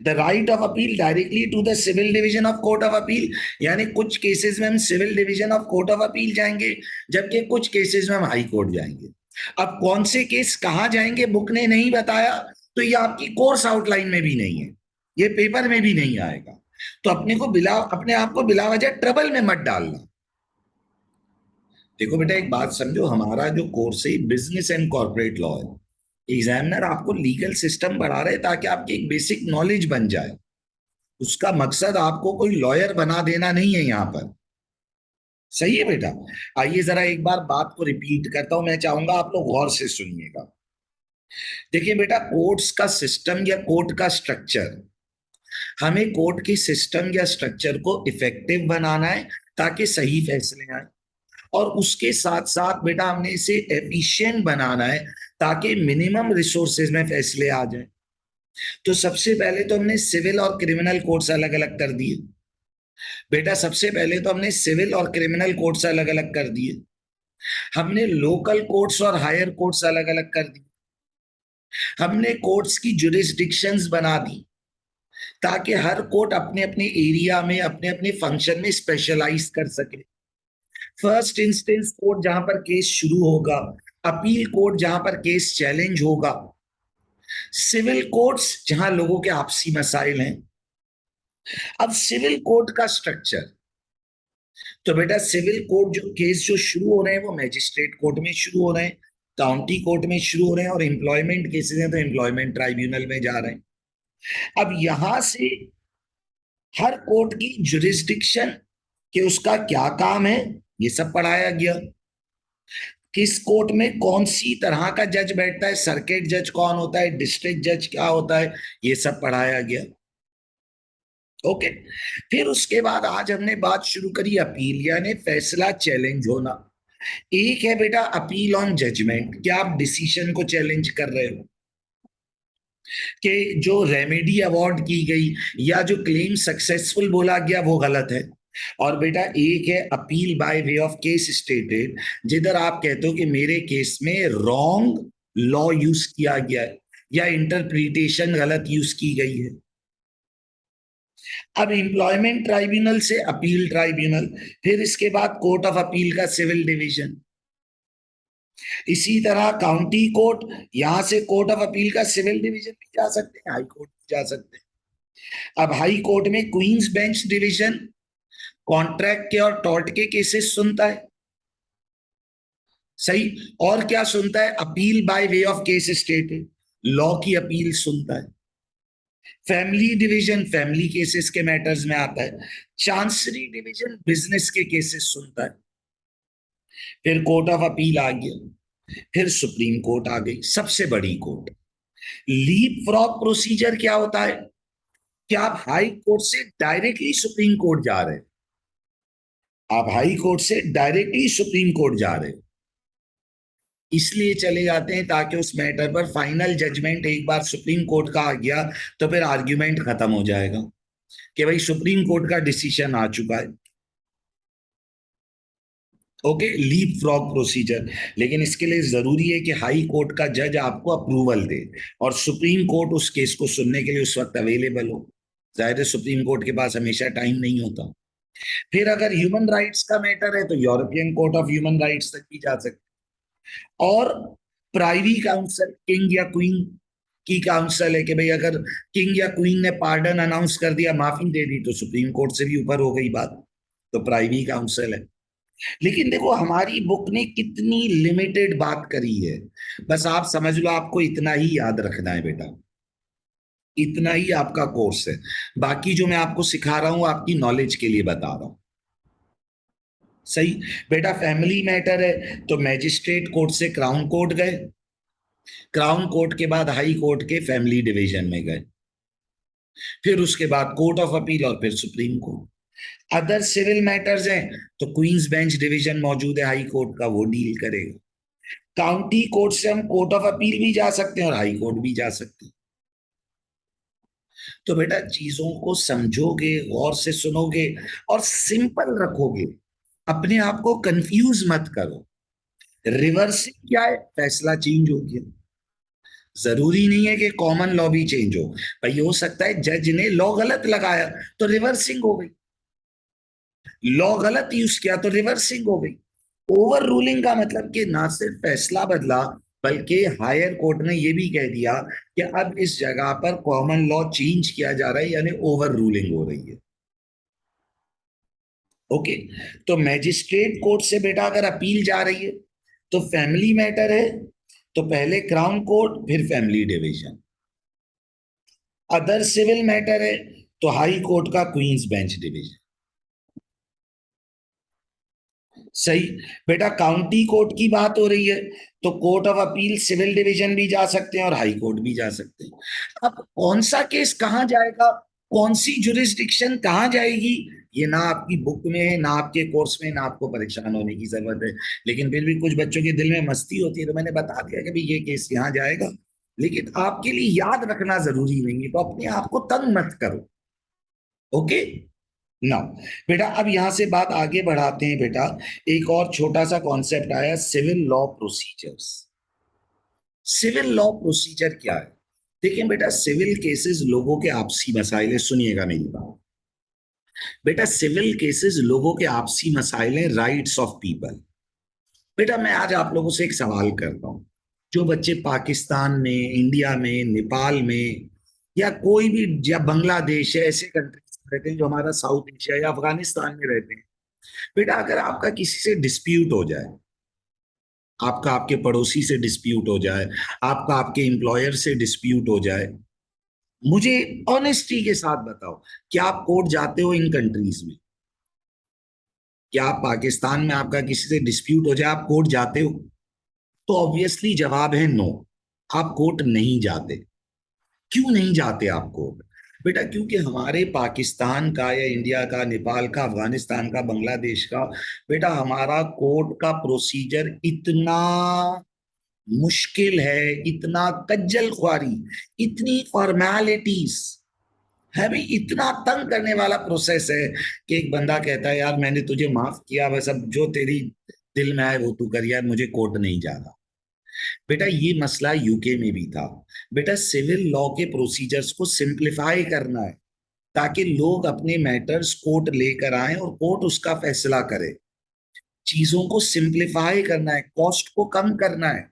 The right of appeal directly to the civil division of court of appeal, यानी कुछ केसेस में हम civil division of court of appeal जाएंगे, जबकि कुछ केसेस में हम हाई कोर्ट जाएंगे। अब कौन से केस कहां जाएंगे बुक ने नहीं बताया, तो ये आपकी कोर्स आउटलाइन में भी नहीं है, ये पेपर में भी नहीं आएगा। तो अपने आप को बिला वजह ट्रबल में मत डालना। देखो बेटा, एक बात समझो, हमारा जो कोर्स है बिजनेस एंड कॉर्पोरेट लॉ है। एग्जामिनर आपको लीगल सिस्टम पढ़ा रहे ताकि आपकी एक बेसिक नॉलेज बन जाए। उसका मकसद आपको कोई लॉयर बना देना नहीं है यहां पर। सही है बेटा। आइए जरा एक बार बात को रिपीट करता हूं, मैं चाहूंगा आप लोग गौर से सुनिएगा। देखिए बेटा, कोर्ट्स का सिस्टम या कोर्ट का स्ट्रक्चर, हमें कोर्ट के सिस्टम या स्ट्रक्चर को इफेक्टिव बनाना है ताकि सही फैसले आए। और उसके साथ साथ बेटा हमने इसे एफिशिएंट बनाना है ताकि मिनिमम रिसोर्सेज में फैसले आ जाए। तो सबसे पहले तो हमने सिविल और क्रिमिनल कोर्ट्स अलग अलग कर दिए। बेटा सबसे पहले तो हमने सिविल और क्रिमिनल कोर्ट्स अलग अलग कर दिए। हमने लोकल कोर्ट्स और हायर कोर्ट्स अलग अलग कर दिए। हमने कोर्ट्स की जुरिस्डिक्शंस बना दी ताकि हर कोर्ट अपने अपने एरिया में अपने अपने फंक्शन में स्पेशलाइज कर सके। फर्स्ट इंस्टेंस कोर्ट जहां पर केस शुरू होगा, अपील कोर्ट जहां पर केस चैलेंज होगा, सिविल कोर्ट्स जहां लोगों के आपसी मसाइल हैं। अब सिविल कोर्ट का स्ट्रक्चर, तो बेटा सिविल कोर्ट जो केस जो शुरू हो रहे हैं वो मैजिस्ट्रेट कोर्ट में शुरू हो रहे हैं, काउंटी कोर्ट में शुरू हो रहे हैं, और एम्प्लॉयमेंट केसेस हैं तो एम्प्लॉयमेंट ट्राइब्यूनल में जा रहे हैं। अब यहां से हर कोर्ट की जुरिस्डिक्शन कि उसका क्या काम है ये सब पढ़ाया गया। किस कोर्ट में कौन सी तरह का जज बैठता है, सर्किट जज कौन होता है, डिस्ट्रिक्ट जज क्या होता है, ये सब पढ़ाया गया। ओके। फिर उसके बाद आज हमने बात शुरू करी अपील, यानी फैसला चैलेंज होना। एक है बेटा अपील ऑन जजमेंट, क्या आप डिसीजन को चैलेंज कर रहे हो कि जो रेमेडी अवार्ड की गई या जो क्लेम सक्सेसफुल बोला गया वो गलत है। और बेटा एक है appeal by way of case stated, जिधर आप कहते हो कि मेरे केस में रॉन्ग लॉ यूज किया गया है या इंटरप्रिटेशन गलत यूज की गई है। अब एम्प्लॉयमेंट ट्राइब्यूनल से अपील ट्राइब्यूनल, फिर इसके बाद कोर्ट ऑफ अपील का सिविल डिवीजन, इसी तरह काउंटी कोर्ट, यहां से कोर्ट ऑफ अपील का सिविल डिवीजन भी जा सकते हैं, हाई कोर्ट भी जा सकते हैं। अब हाई कोर्ट में क्वींस बेंच डिवीजन कॉन्ट्रैक्ट के और टॉर्ट के केसेस सुनता है। सही। और क्या सुनता है, appeal by way of case stated, law की अपील सुनता है। फैमिली डिवीजन फैमिली केसेस के मैटर्स में आता है। चांसरी डिवीजन बिजनेस के केसेस सुनता है। फिर कोर्ट ऑफ अपील आ गया, फिर सुप्रीम कोर्ट आ गई, सबसे बड़ी कोर्ट। लीप फ्रॉग प्रोसीजर क्या होता है कि आप हाई कोर्ट से डायरेक्टली सुप्रीम कोर्ट जा रहे हैं, आप हाई कोर्ट से डायरेक्टली सुप्रीम कोर्ट जा रहे हैं, इसलिए चले जाते हैं ताकि उस मैटर पर फाइनल जजमेंट एक बार सुप्रीम कोर्ट का आ गया तो फिर आर्ग्यूमेंट खत्म हो जाएगा कि भाई सुप्रीम कोर्ट का डिसीजन आ चुका है। Okay, leap frog procedure. लेकिन इसके लिए जरूरी है कि हाई कोर्ट का जज आपको अप्रूवल दे और सुप्रीम कोर्ट उस केस को सुनने के लिए उस वक्त अवेलेबल हो। जाहिर है सुप्रीम कोर्ट के पास हमेशा टाइम नहीं होता। फिर अगर ह्यूमन राइट्स का मैटर है तो European court of human rights तक भी जा सकते। और प्राइवी काउंसिल, किंग या क्वीन की काउंसिल है कि भाई अगर किंग या क्वीन ने पार्डन अनाउंस कर दिया, माफी दे दी, तो सुप्रीम कोर्ट से भी ऊपर हो गई बात, तो प्राइवी काउंसिल है। लेकिन देखो हमारी बुक ने कितनी लिमिटेड बात करी है, बस आप समझ लो आपको इतना ही याद रखना है बेटा, इतना ही आपका कोर्स है। बाकी जो मैं आपको सिखा रहा हूं आपकी नॉलेज के लिए बता रहा हूं। सही। बेटा फैमिली मैटर है तो मैजिस्ट्रेट कोर्ट से क्राउन कोर्ट गए, क्राउन कोर्ट के बाद हाई कोर्ट के फैमिली डिवीजन में गए, फिर उसके बाद कोर्ट ऑफ अपील और फिर supreme court. Other civil matters हैं तो क्वींस बेंच डिवीजन मौजूद है हाई कोर्ट का, वो डील करेगा। काउंटी कोर्ट से हम कोर्ट ऑफ अपील भी जा सकते हैं और हाई कोर्ट भी जा सकते हैं। तो बेटा चीजों को समझोगे, गौर से सुनोगे और सिंपल रखोगे, अपने आप को कंफ्यूज मत करो। रिवर्सिंग क्या है? फैसला चेंज हो गया। जरूरी नहीं है कि कॉमन लॉ भी चेंज हो। भाई हो सकता है जज ने लॉ गलत लगाया तो रिवर्सिंग हो गई, लॉ गलत यूज किया तो रिवर्सिंग हो गई। ओवर रूलिंग का मतलब कि ना सिर्फ फैसला बदला, बल्कि हायर कोर्ट ने यह भी कह दिया कि अब इस जगह पर कॉमन लॉ चेंज किया जा रहा है, यानी ओवर रूलिंग हो रही है। ओके। तो मैजिस्ट्रेट कोर्ट से बेटा अगर अपील जा रही है तो फैमिली मैटर है तो पहले क्राउन कोर्ट फिर family division. Other civil matter है तो हाई कोर्ट का क्वींस बेंच डिवीजन। सही। बेटा काउंटी कोर्ट की बात हो रही है तो court of appeal civil division भी जा सकते हैं और हाई कोर्ट भी जा सकते हैं। अब कौन सा केस कहां जाएगा, कौन सी जुरिस्डिक्शन कहां जाएगी, ये ना आपकी बुक में है, ना आपके कोर्स में, ना आपको परेशान होने की जरूरत है। लेकिन फिर भी कुछ बच्चों के दिल में मस्ती होती है तो मैंने बता दिया कि भाई ये केस यहाँ जाएगा। लेकिन आपके लिए याद रखना जरूरी नहीं है, तो अपने आप को तंग मत करो। ओके ना। बेटा अब यहां से बात आगे बढ़ाते हैं बेटा। एक और छोटा सा कॉन्सेप्ट आया, civil law procedures. Civil law procedure क्या है? देखिए बेटा, सिविल केसेस लोगों के आपसी मसाइल है, सुनिएगा मेरी बात। बेटा सिविल केसेस लोगों के आपसी मसाइल है, राइट्स ऑफ पीपल। बेटा मैं आज आप लोगों से एक सवाल करता हूं। जो बच्चे पाकिस्तान में, इंडिया में, नेपाल में या कोई भी, या बांग्लादेश है, ऐसे कंट्रीज में रहते हैं जो हमारा साउथ एशिया या अफगानिस्तान में रहते हैं। बेटा अगर आपका किसी से डिस्प्यूट हो जाए, आपका आपके पड़ोसी से डिस्प्यूट हो जाए, आपका आपके एम्प्लॉयर से डिस्प्यूट हो जाए, मुझे ऑनेस्टी के साथ बताओ, क्या आप कोर्ट जाते हो इन कंट्रीज में? क्या आप पाकिस्तान में आपका किसी से डिस्प्यूट हो जाए आप कोर्ट जाते हो? तो ऑब्वियसली जवाब है नो, आप कोर्ट नहीं जाते। क्यों नहीं जाते आप कोर्ट? बेटा क्योंकि हमारे पाकिस्तान का या इंडिया का, नेपाल का, अफगानिस्तान का, बांग्लादेश का, बेटा हमारा कोर्ट का प्रोसीजर इतना मुश्किल है, इतना कज्जल ख्वारी, इतनी फॉर्मेलिटीज है भाई, इतना तंग करने वाला प्रोसेस है कि एक बंदा कहता है यार मैंने तुझे माफ किया, बस अब जो तेरी दिल में आए वो तू कर, यार मुझे कोर्ट नहीं जाना। बेटा ये मसला यूके में भी था। बेटा सिविल लॉ के प्रोसीजर्स को सिंप्लीफाई करना है ताकि लोग अपने मैटर्स कोर्ट लेकर आए और कोर्ट उसका फैसला करे। चीजों को सिंप्लीफाई करना है, कॉस्ट को कम करना है।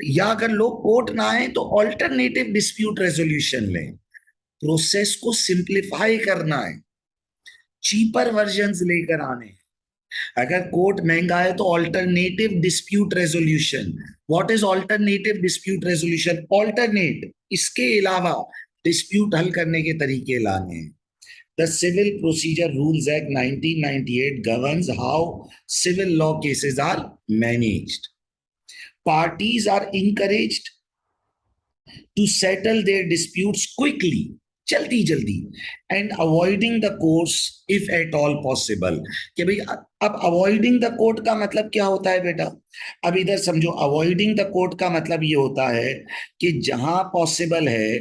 या अगर लोग कोर्ट ना आए तो ऑल्टरनेटिव डिस्प्यूट रेजोल्यूशन लें। प्रोसेस को सिंप्लीफाई करना है, चीपर वर्जन लेकर आने हैं। अगर कोर्ट महंगा है तो alternative dispute resolution. What is alternative dispute resolution? Alternate, इसके अलावा डिस्प्यूट हल करने के तरीके लाने हैं। The civil procedure rules act 1998 governs how civil law cases are managed. Parties are encouraged to settle their disputes quickly, जल्दी जल्दी, and avoiding the courts if at all possible. कि भाई अब अवॉइडिंग द कोर्ट का मतलब क्या होता है बेटा? अब इधर समझो, अवॉइडिंग द कोर्ट का मतलब ये होता है कि जहां पॉसिबल है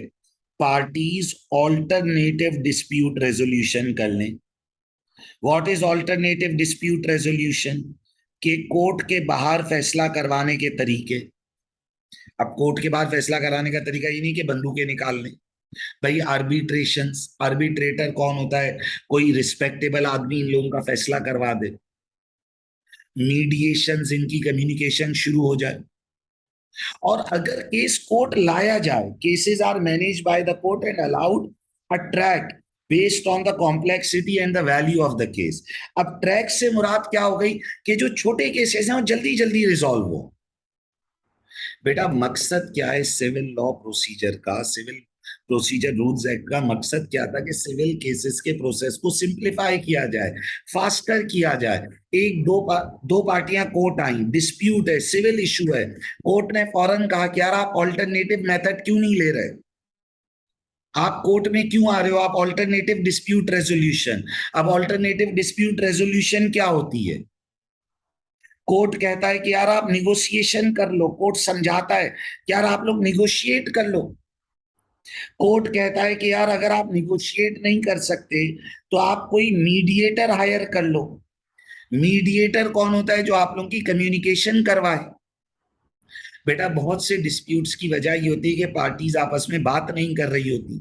पार्टीज ऑल्टरनेटिव डिस्प्यूट रेजोल्यूशन कर लें। What is alternative dispute resolution? कि कोर्ट के बाहर फैसला करवाने के तरीके। अब कोर्ट के बाहर फैसला कराने का तरीका ये नहीं कि बंदूकें निकाल लें। भाई आर्बिट्रेशन, आर्बिट्रेटर कौन होता है? कोई रिस्पेक्टेबल आदमी इन लोगों का फैसला करवा दे। मीडिएशन, इनकी कम्युनिकेशन शुरू हो जाए। और अगर केस कोर्ट लाया जाए, cases are manage by the court and allowed a track based on the complexity and the value of the case. अब ट्रैक से मुराद क्या हो गई? कि जो छोटे केसेस हैं वो जल्दी जल्दी रिजॉल्व हो। बेटा मकसद क्या है सिविल लॉ प्रोसीजर का? सिविल प्रोसीजर रूल्स एक्ट का मकसद क्या था? कि सिविल केसेस के प्रोसेस को सिंप्लीफाई किया जाए, फास्टर किया जाए। एक दो पार्टियां कोर्ट आई, डिस्प्यूट है, सिविल इशू है, कोर्ट ने फौरन कहा कि यार आप ऑल्टरनेटिव मेथड क्यों नहीं ले रहे? आप कोर्ट में क्यों आ रहे हो? आप ऑल्टरनेटिव डिस्प्यूट रेजोल्यूशन। अब ऑल्टरनेटिव डिस्प्यूट रेजोल्यूशन क्या होती है? कोर्ट कहता है कि यार आप निगोशिएशन कर लो, कोर्ट समझाता है कि यार आप लोग निगोशिएट कर लो। कोर्ट कहता है कि यार अगर आप निगोशिएट नहीं कर सकते तो आप कोई मीडिएटर हायर कर लो। मीडिएटर कौन होता है? जो आप लोगों की कम्युनिकेशन करवाए। बेटा बहुत से डिस्प्यूट्स की वजह ये होती है कि पार्टीज आपस में बात नहीं कर रही होती,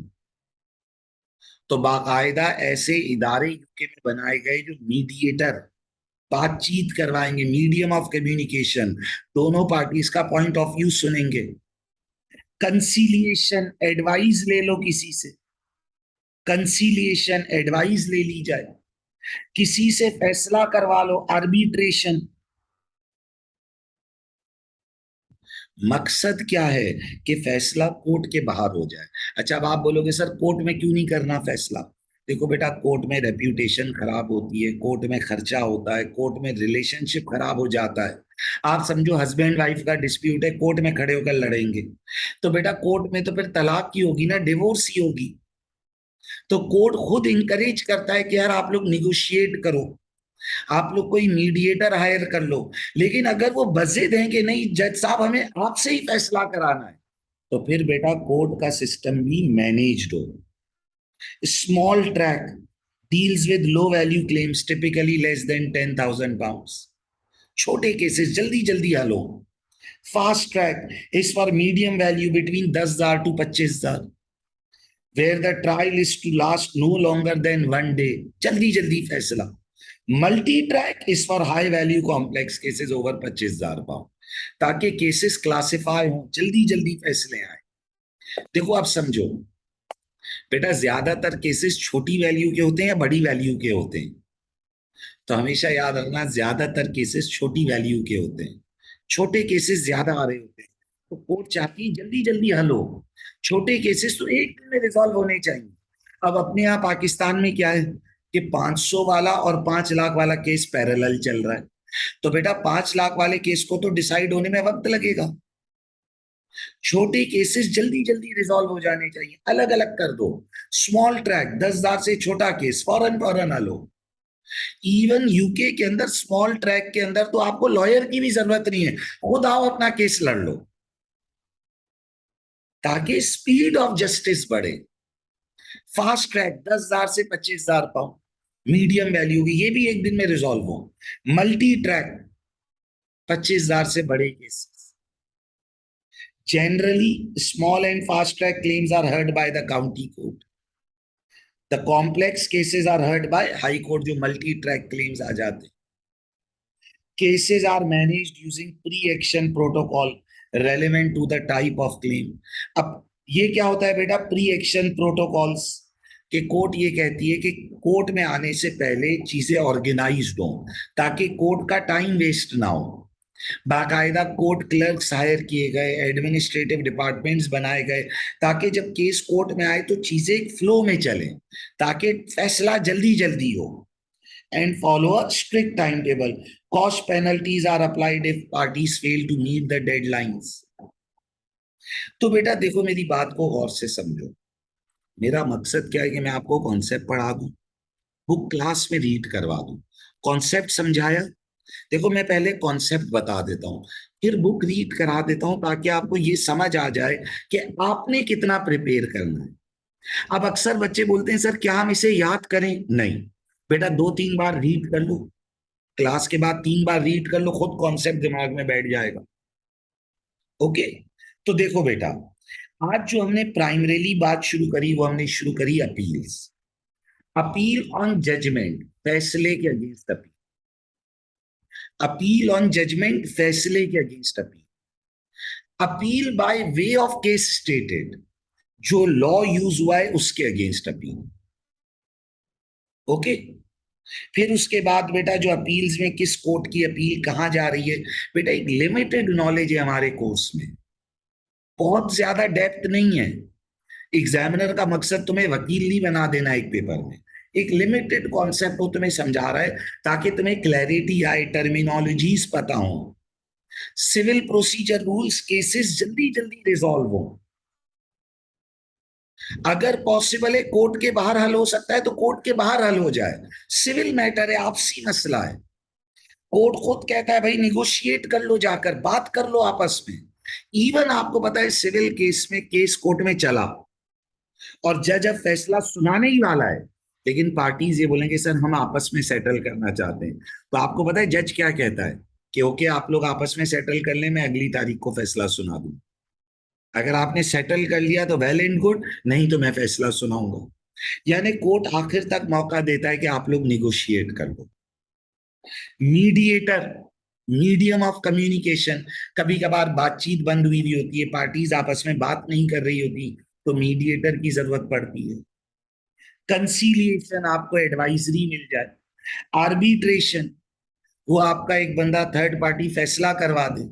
तो बाकायदा ऐसे इदारे यूके में बनाए गए जो मीडिएटर बातचीत करवाएंगे, मीडियम ऑफ कम्युनिकेशन, दोनों पार्टीज का पॉइंट ऑफ व्यू सुनेंगे। कंसीलिएशन, एडवाइस ले लो किसी से, कंसीलिएशन एडवाइस ले ली जाए, किसी से फैसला करवा लो, आर्बिट्रेशन। मकसद क्या है? कि फैसला कोर्ट के बाहर हो जाए। अच्छा, अब आप बोलोगे सर कोर्ट में क्यों नहीं करना फैसला? देखो बेटा, कोर्ट में रेप्यूटेशन खराब होती है, कोर्ट में खर्चा होता है, कोर्ट में रिलेशनशिप खराब हो जाता है। आप समझो हस्बैंड वाइफ का डिस्प्यूट है, कोर्ट में खड़े होकर लड़ेंगे, तो बेटा कोर्ट में तो फिर तलाक की होगी ना, डिवोर्स ही होगी। तो कोर्ट खुद इंकरेज करता है कि यार आप लोग निगोशिएट करो, आप लोग कोई मीडिएटर हायर कर लो। लेकिन अगर वो बजे दें कि नहीं जज साहब हमें आपसे ही फैसला कराना है, तो फिर बेटा कोर्ट का सिस्टम भी मैनेज्ड हो। Small track deals with low value claims typically less than £10,000। छोटे केसेस जल्दी जल्दी हल हो। Fast track is for medium value between 10,000 to 25,000, where the trial is to last no longer than 1 day. जल्दी जल्दी फैसला। Multi track is for high value complex cases over 25,000 pound, ताकि cases classify हो, जल्दी जल्दी फैसले आए। देखो आप समझो बेटा, ज्यादातर केसेस छोटी वैल्यू के होते हैं या बड़ी वैल्यू के होते हैं? तो हमेशा याद रखना, ज्यादातर केसेस छोटी वैल्यू के होते हैं। छोटे केसेस ज्यादा आ रहे होते हैं, तो कोर्ट चाहती है जल्दी जल्दी हल हो। छोटे केसेस तो एक दिन में रिजॉल्व होने चाहिए। अब अपने यहाँ पाकिस्तान में क्या है कि 500 वाला और 5 लाख वाला केस पैरेलल चल रहा है। तो बेटा 5 लाख वाले केस को तो डिसाइड होने में वक्त लगेगा। छोटे केसेस जल्दी जल्दी रिजॉल्व हो जाने चाहिए, अलग अलग कर दो। स्मॉल ट्रैक 10,000 से छोटा केस फौरन फौरन हल हो। इवन यूके के अंदर स्मॉल ट्रैक के अंदर तो आपको लॉयर की भी जरूरत नहीं है, खुद आओ अपना केस लड़ लो, ताकि स्पीड ऑफ जस्टिस बढ़े। फास्ट ट्रैक 10,000 से 25,000 पाउंड मीडियम वैल्यू की, ये भी एक दिन में रिजॉल्व हो। मल्टी ट्रैक 25,000 से बड़े cases. Generally small and fast track claims are heard by the county court, the complex cases are heard by high court, जो मल्टी ट्रैक क्लेम्स आ जाते हैं। Cases are managed using pre-action protocol relevant to the type of claim। अब ये क्या होता है बेटा, प्री एक्शन प्रोटोकॉल्स? कि कोर्ट ये कहती है कि कोर्ट में आने से पहले चीजें ऑर्गेनाइज्ड हो, ताकि कोर्ट का टाइम वेस्ट ना हो। बाकायदा कोर्ट क्लर्क्स हायर किए गए, एडमिनिस्ट्रेटिव डिपार्टमेंट्स बनाए गए, ताकि जब केस कोर्ट में आए तो चीजें फ्लो में चले, ताकि फैसला जल्दी जल्दी हो। And follow a strict timetable. Cost penalties are applied if parties fail to meet the deadlines। तो बेटा देखो, मेरी बात को गौर से समझो। मेरा मकसद क्या है कि मैं आपको कॉन्सेप्ट पढ़ा दूं, बुक क्लास में रीड करवा दूं। कॉन्सेप्ट समझाया, देखो मैं पहले कॉन्सेप्ट बता देता हूं, फिर बुक रीड करा देता हूं, ताकि आपको ये समझ आ जाए कि आपने कितना प्रिपेयर करना है। अब अक्सर बच्चे बोलते हैं सर क्या हम इसे याद करें? नहीं बेटा, 2-3 बार रीड कर लो, क्लास के बाद 3 बार रीड कर लो, खुद कॉन्सेप्ट दिमाग में बैठ जाएगा। ओके, तो देखो बेटा, आज जो हमने प्राइमरीली बात शुरू करी वो हमने शुरू करी अपील्स। अपील ऑन जजमेंट, फैसले के against appeal. Appeal on judgment, फैसले के against appeal. Appeal by way of case stated, जो लॉ यूज हुआ है उसके अगेंस्ट अपील। ओके, फिर उसके बाद बेटा जो अपील्स में किस कोर्ट की अपील कहां जा रही है, बेटा एक लिमिटेड नॉलेज है हमारे कोर्स में, बहुत ज्यादा डेप्थ नहीं है। एग्जामिनर का मकसद तुम्हें वकील नहीं बना देना एक पेपर में, एक लिमिटेड कॉन्सेप्ट वो तुम्हें समझा रहा है, ताकि तुम्हें क्लैरिटी आए, टर्मिनोलॉजीज पता हो, सिविल प्रोसीजर रूल्स, केसेस जल्दी जल्दी रिजॉल्व हो। अगर पॉसिबल है कोर्ट के बाहर हल हो सकता है तो कोर्ट के बाहर हल हो जाए। सिविल मैटर है, आपसी मसला है। कोर्ट खुद कहता है भाई निगोशिएट कर लो, जाकर बात कर लो आपस में। इवन आपको पता है सिविल केस में केस कोर्ट में चला और जज अब फैसला सुनाने ही वाला है, लेकिन पार्टीज ये बोलेंगे सर हम आपस में सेटल करना चाहते हैं। तो आपको पता है जज क्या कहता है कि ओके आप लोग आपस में सेटल कर ले, मैं अगली तारीख को फैसला सुना दूं। अगर आपने सेटल कर लिया तो वेल एंड गुड, नहीं तो मैं फैसला सुनाऊंगा। यानी कोर्ट आखिर तक मौका देता है कि आप लोग निगोशिएट कर लो। Mediator, medium of communication. कभी कभार बातचीत बंद हुई भी होती है, पार्टीज आपस में बात नहीं कर रही होती, तो मीडिएटर की जरूरत पड़ती है। कंसीलिएशन, आपको एडवाइजरी मिल जाए। आर्बिट्रेशन, वो आपका एक बंदा थर्ड पार्टी फैसला करवा दे।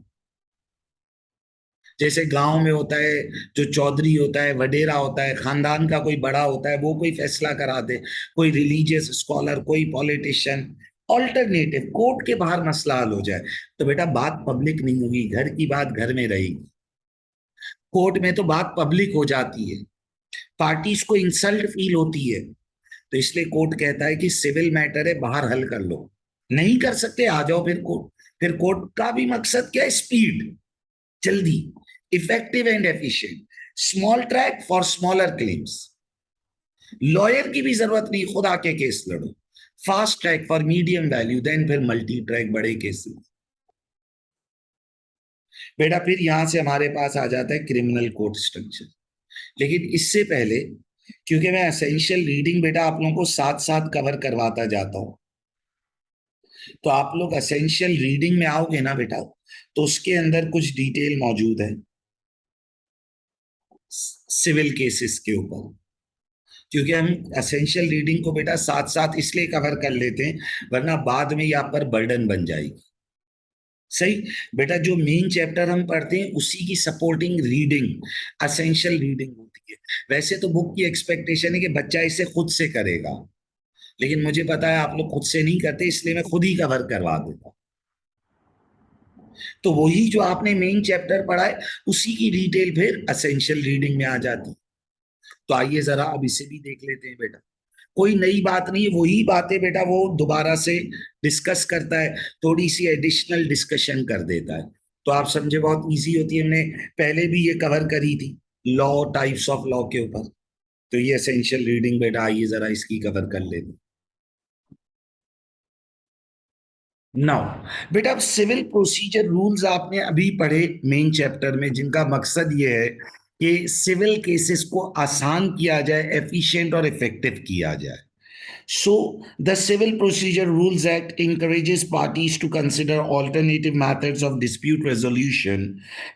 जैसे गांव में होता है, जो चौधरी होता है, वडेरा होता है, खानदान का कोई बड़ा होता है, वो कोई फैसला करा दे, कोई रिलीजियस स्कॉलर, कोई पॉलिटिशियन। ऑल्टरनेटिव, कोर्ट के बाहर मसला हल हो जाए तो बेटा बात पब्लिक नहीं होगी, घर की बात घर में रहेगी। कोर्ट में तो बात पब्लिक हो जाती है, पार्टीज को इंसल्ट फील होती है। तो इसलिए कोर्ट कहता है कि सिविल मैटर है, बाहर हल कर लो। नहीं कर सकते, आ जाओ फिर कोर्ट। फिर कोर्ट का भी मकसद क्या है? स्पीड, जल्दी, effective and efficient. Small track for smaller claims. Lawyer की भी जरूरत नहीं, खुद आके केस लड़ो। Fast track for medium value, then फिर मल्टी ट्रैक, बड़े केसेस। बेटा फिर यहां से हमारे पास आ जाता है क्रिमिनल कोर्ट स्ट्रक्चर। लेकिन इससे पहले, क्योंकि मैं एसेंशियल रीडिंग बेटा आप लोगों को साथ साथ कवर करवाता जाता हूं, तो आप लोग एसेंशियल रीडिंग में आओगे ना बेटा, तो उसके अंदर कुछ डिटेल मौजूद है सिविल केसेस के ऊपर। क्योंकि हम एसेंशियल रीडिंग को बेटा साथ साथ इसलिए कवर कर लेते हैं, वरना बाद में यहाँ पर बर्डन बन जाएगी। सही। बेटा जो मेन चैप्टर हम पढ़ते हैं उसी की सपोर्टिंग रीडिंग एसेंशियल रीडिंग होती है। वैसे तो बुक की एक्सपेक्टेशन है कि बच्चा इसे खुद से करेगा, लेकिन मुझे पता है आप लोग खुद से नहीं करते, इसलिए मैं खुद ही कवर करवा देता हूं। तो वही जो आपने मेन चैप्टर पढ़ा है उसी की डिटेल फिर एसेंशियल रीडिंग में आ जाती है। तो आइए जरा अब इसे भी देख लेते हैं बेटा। कोई नई बात नहीं है, वही बातें बेटा वो दोबारा से डिस्कस करता है, थोड़ी सी एडिशनल डिस्कशन कर देता है। तो आप समझे बहुत इजी होती है, हमने पहले भी ये कवर करी थी लॉ, टाइप्स ऑफ लॉ के ऊपर। तो ये एसेंशियल रीडिंग बेटा आइए जरा इसकी कवर कर लेते हैं। नाउ बेटा अब सिविल प्रोसीजर रूल्स आपने अभी पढ़े मेन चैप्टर में, जिनका मकसद ये है कि सिविल केसेस को आसान किया जाए, एफिशिएंट और इफेक्टिव किया जाए। So, the Civil Procedure Rules Act encourages parties to consider alternative methods of dispute resolution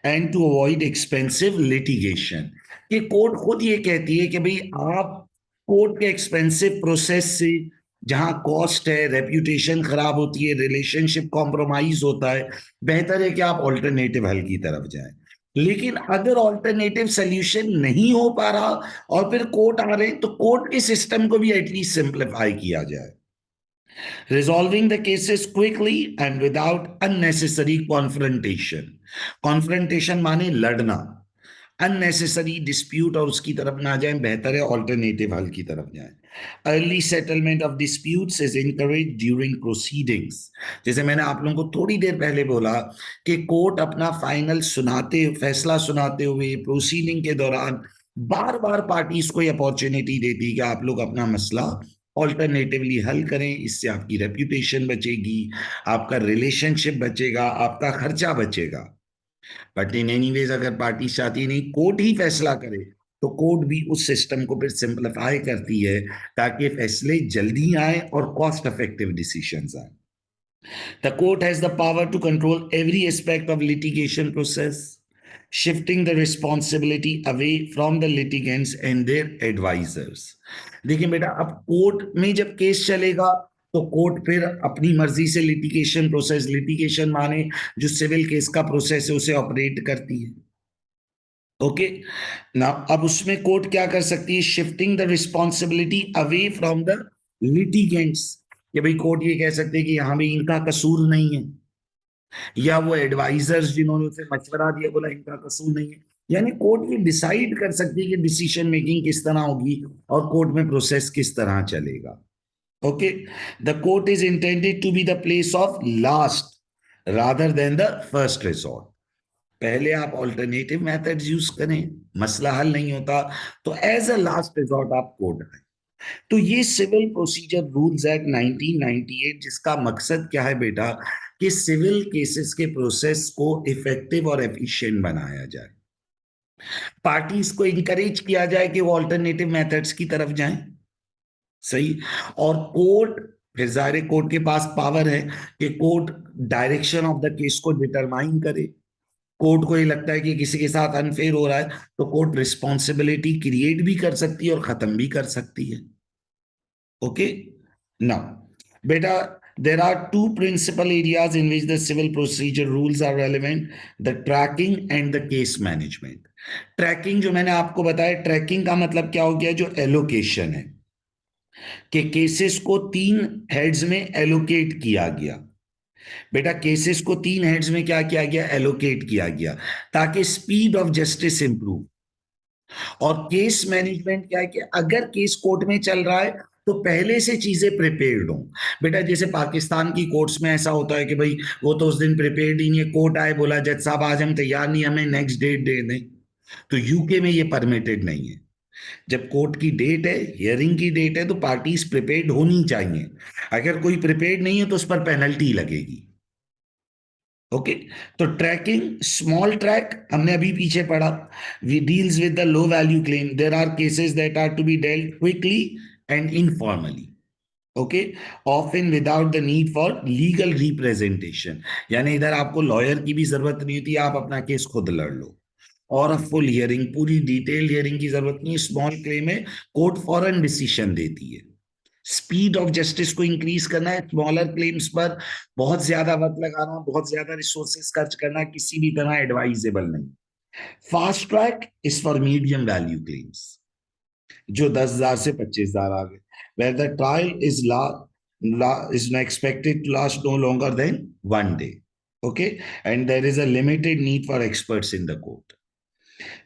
and to avoid expensive litigation. कि कोर्ट खुद ये कहती है कि भाई आप कोर्ट के एक्सपेंसिव प्रोसेस से, जहां कॉस्ट है, रेप्यूटेशन खराब होती है, रिलेशनशिप कॉम्प्रोमाइज होता है, बेहतर है कि आप ऑल्टरनेटिव हल की तरफ जाएं। लेकिन अगर ऑल्टरनेटिव सोल्यूशन नहीं हो पा रहा और फिर कोर्ट आ रहे हैं, तो कोर्ट के सिस्टम को भी एटलीस्ट सिंप्लीफाई किया जाए। Resolving the cases quickly and without unnecessary confrontation. Confrontation माने लड़ना, अननेसेसरी डिस्प्यूट और उसकी तरफ ना जाए, बेहतर है ऑल्टरनेटिव हल की तरफ जाए। Early settlement of disputes is encourage during proceedings. जैसे मैंने आप लोगों को थोड़ी देर पहले बोला कि कोर्ट अपना फाइनल सुनाते, फैसला सुनाते हुए प्रोसीडिंग के दौरान बार बार पार्टीज को अपॉर्चुनिटी देती है कि आप लोग अपना मसला ऑल्टरनेटिवली हल करें, इससे आपकी रेप्यूटेशन बचेगी, आपका रिलेशनशिप बचेगा, आपका खर्चा बचेगा। बट इन एनी वेज अगर पार्टी चाहती नहीं कोर्ट ही फैसला करे, तो कोर्ट भी उस सिस्टम को फिर सिंप्लीफाई करती है ताकि फैसले जल्दी आए और कॉस्ट इफेक्टिव डिसीजंस आए। The court has the power to control every aspect of litigation process, shifting the responsibility away from the litigants and their advisors. देखिए बेटा अब कोर्ट में जब केस चलेगा तो कोर्ट फिर अपनी मर्जी से लिटिगेशन प्रोसेस, लिटिगेशन माने जो सिविल केस का प्रोसेस है उसे ऑपरेट करती है। ओके ना, अब उसमें कोर्ट क्या कर सकती है? Shifting the responsibility away from the litigants. कि भाई कोर्ट ये कह सकते हैं कि यहां भी इनका कसूर नहीं है, या वो एडवाइजर्स जिन्होंने उसे मशवरा दिया बोला इनका कसूर नहीं है, यानी कोर्ट ये डिसाइड कर सकती है कि डिसीजन मेकिंग किस तरह होगी और कोर्ट में प्रोसेस किस तरह चलेगा. Okay. The court is intended to be the place of last rather than the first resort. पहले आप ऑल्टरनेटिव मेथड्स यूज करें, मसला हल नहीं होता तो एज अ लास्ट रिजॉर्ट आप कोर्ट आए. तो ये सिविल प्रोसीजर रूल्स एक्ट 1998, जिसका मकसद क्या है बेटा, कि सिविल केसेस के प्रोसेस को इफेक्टिव और एफिशिएंट बनाया जाए, पार्टीज को इंकरेज किया जाए कि वो ऑल्टरनेटिव मेथड्स की तरफ जाएं. सही. और कोर्ट, फिर जाहिर कोर्ट के पास पावर है कि court direction of the case को डिटरमाइन करे. कोर्ट को ये लगता है कि किसी के साथ अनफेयर हो रहा है तो कोर्ट रिस्पॉन्सिबिलिटी क्रिएट भी कर सकती है और खत्म भी कर सकती है. ओके. नाउ बेटा, there are two principal areas in which the civil procedure rules are relevant: the tracking and the case management. Tracking जो मैंने आपको बताया, ट्रैकिंग का मतलब क्या हो गया, जो एलोकेशन है कि केसेस को 3 हेड्स में एलोकेट किया गया. बेटा केसेस को 3 हेड्स में क्या किया गया, एलोकेट किया गया, ताकि स्पीड ऑफ जस्टिस इंप्रूव. और केस मैनेजमेंट क्या है कि अगर केस कोर्ट में चल रहा है तो पहले से चीजें प्रिपेयर्ड हो. बेटा जैसे पाकिस्तान की कोर्ट्स में ऐसा होता है कि भाई वो तो उस दिन प्रिपेयर्ड ही नहीं है, कोर्ट आए बोला जज साहब आज हम तैयार नहीं, हमें नेक्स्ट डेट दे दें. तो यूके में ये परमिटेड नहीं है. जब कोर्ट की डेट है, हियरिंग की डेट है, तो पार्टीज प्रिपेयर्ड होनी चाहिए. अगर कोई प्रिपेयर्ड नहीं है तो उस पर पेनल्टी लगेगी. ओके. तो ट्रैकिंग, स्मॉल ट्रैक हमने अभी पीछे पढ़ा. We deals with the low value claim. There are cases that are to be dealt quickly and informally. Okay. Often without the need for legal representation, यानी इधर आपको lawyer की भी जरूरत नहीं होती, आप अपना केस खुद लड़ लो. और फुल हियरिंग, पूरी डिटेल हियरिंग की जरूरत नहीं है. स्मॉल क्लेम में कोर्ट फॉरन डिसीजन देती है. स्पीड ऑफ जस्टिस को इंक्रीज करना है, स्मॉलर क्लेम्स पर बहुत ज्यादा वक्त लगाना, बहुत ज्यादा रिसोर्सेस खर्च करना किसी भी तरह एडवाइजेबल नहीं. Fast track is for medium value claims, जो 10,000 से 25,000 आ गए, where the trial is is expected to last no longer than 1 day. Okay. And there is a limited need for experts in the court.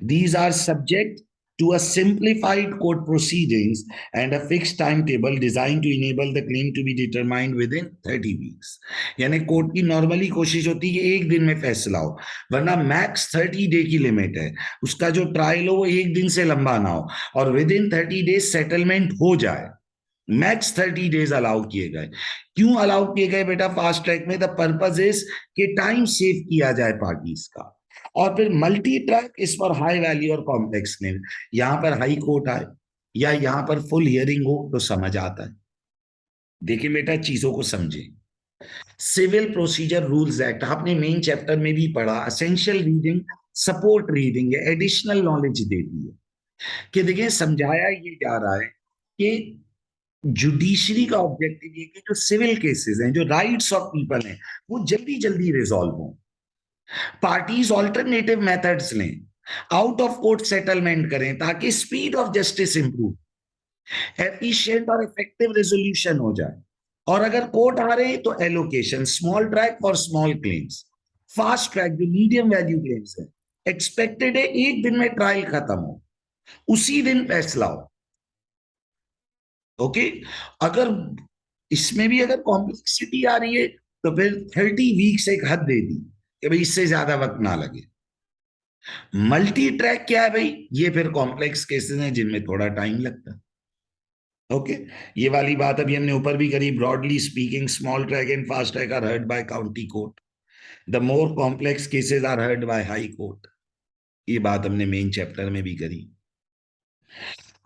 These are subject to a simplified court proceedings and a fixed timetable designed to enable the claim to be determined within 30 weeks. यानी court की normally कोशिश होती है कि एक दिन में फैसला हो, वरना मैक्स 30 डे की लिमिट है. उसका जो ट्रायल हो वो एक दिन से लंबा ना हो और विद इन 30 डेज सेटलमेंट हो जाए. मैक्स 30 डेज अलाउ किए गए. क्यों अलाउ किए गए बेटा फास्ट ट्रैक में? द पर्पज इज कि टाइम सेव किया जाए पार्टीज का. और फिर मल्टी ट्रैक इस पर हाई वैल्यू और कॉम्प्लेक्स क्लेम, यहां पर हाई कोर्ट आए या यहां पर फुल हियरिंग हो तो समझ आता है. देखिए बेटा चीजों को समझे. सिविल प्रोसीजर रूल्स एक्ट आपने मेन चैप्टर में भी पढ़ा. असेंशियल रीडिंग, सपोर्ट रीडिंग है, एडिशनल नॉलेज देती है. कि देखिए समझाया ये जा रहा है कि जुडिशरी का ऑब्जेक्टिव ये कि जो सिविल केसेस हैं, जो राइट्स ऑफ पीपल हैं, वो जल्दी जल्दी रिजॉल्व हो. पार्टीज ऑल्टरनेटिव मेथड्स लें, आउट ऑफ कोर्ट सेटलमेंट करें ताकि speed of justice improve, efficient और इफेक्टिव रेजोल्यूशन हो जाए. और अगर कोर्ट आ रहे तो allocation, small track for small claims, fast track जो मीडियम वैल्यू क्लेम्स है, एक्सपेक्टेड है एक दिन में ट्रायल खत्म हो, उसी दिन फैसला हो. ओके. अगर इसमें भी अगर कॉम्प्लेक्सिटी आ रही है तो फिर 30 वीक्स एक हद दे दी कि भाई इससे ज्यादा वक्त ना लगे. मल्टी ट्रैक क्या है भाई? ये फिर कॉम्प्लेक्स केसेस हैं जिनमें थोड़ा टाइम लगता है. ओके. ये वाली बात अभी हमने ऊपर भी करी. Broadly speaking, small track and fast track are heard by county court. The more complex cases are heard by high court. ये बात हमने मेन चैप्टर में भी करी.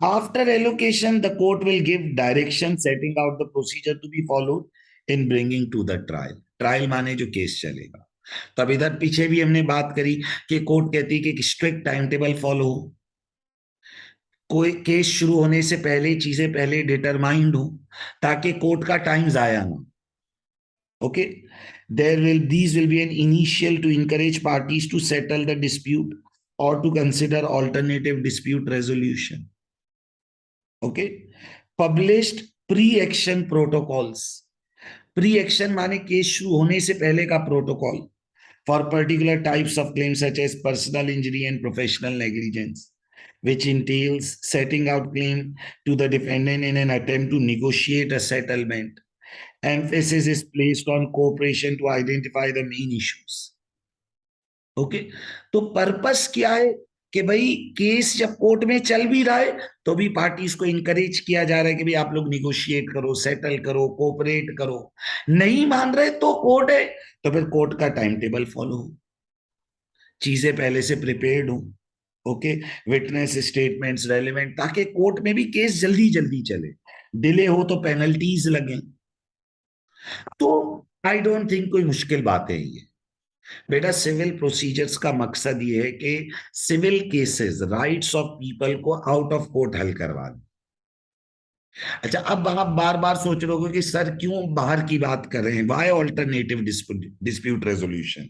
After allocation, the court will give direction setting out the procedure to be followed in bringing to the trial. Trial माने जो case चलेगा. तो अब इधर पीछे भी हमने बात करी कि कोर्ट कहती है कि स्ट्रिक्ट टाइम टेबल फॉलो हो, कोई केस शुरू होने से पहले चीजें पहले डिटरमाइंड हो ताकि कोर्ट का टाइम जाया ना. Okay. these will be an initial to encourage parties to settle the dispute or to consider alternative dispute resolution. Okay. Published pre action protocols. Pre action माने केस शुरू होने से पहले का protocol. for particular types of claims such as personal injury and professional negligence, which entails setting out claim to the defendant in an attempt to negotiate a settlement. Emphasis is placed on cooperation to identify the main issues. Okay, तो purpose क्या है कि भाई case जब court में चल भी रहा है तो भी पार्टीज को इनकरेज किया जा रहा है कि भाई आप लोग निगोशिएट करो, सेटल करो, कोऑपरेट करो। नहीं मान रहे तो कोर्ट है, तो फिर कोर्ट का टाइम टेबल फॉलो हो, चीजें पहले से प्रिपेयर्ड हो। ओके, विटनेस स्टेटमेंट्स रेलिवेंट, ताकि कोर्ट में भी केस जल्दी जल्दी चले, डिले हो तो पेनल्टीज लगे। तो आई डोंट थिंक कोई मुश्किल बात है ये। बेटा सिविल प्रोसीजर्स का मकसद ये है कि civil cases, rights of people को आउट ऑफ कोर्ट हल करवा दें। अच्छा, अब आप बार बार सोच रहे हो कि सर क्यों बाहर की बात कर रहे हैं, why alternative dispute resolution,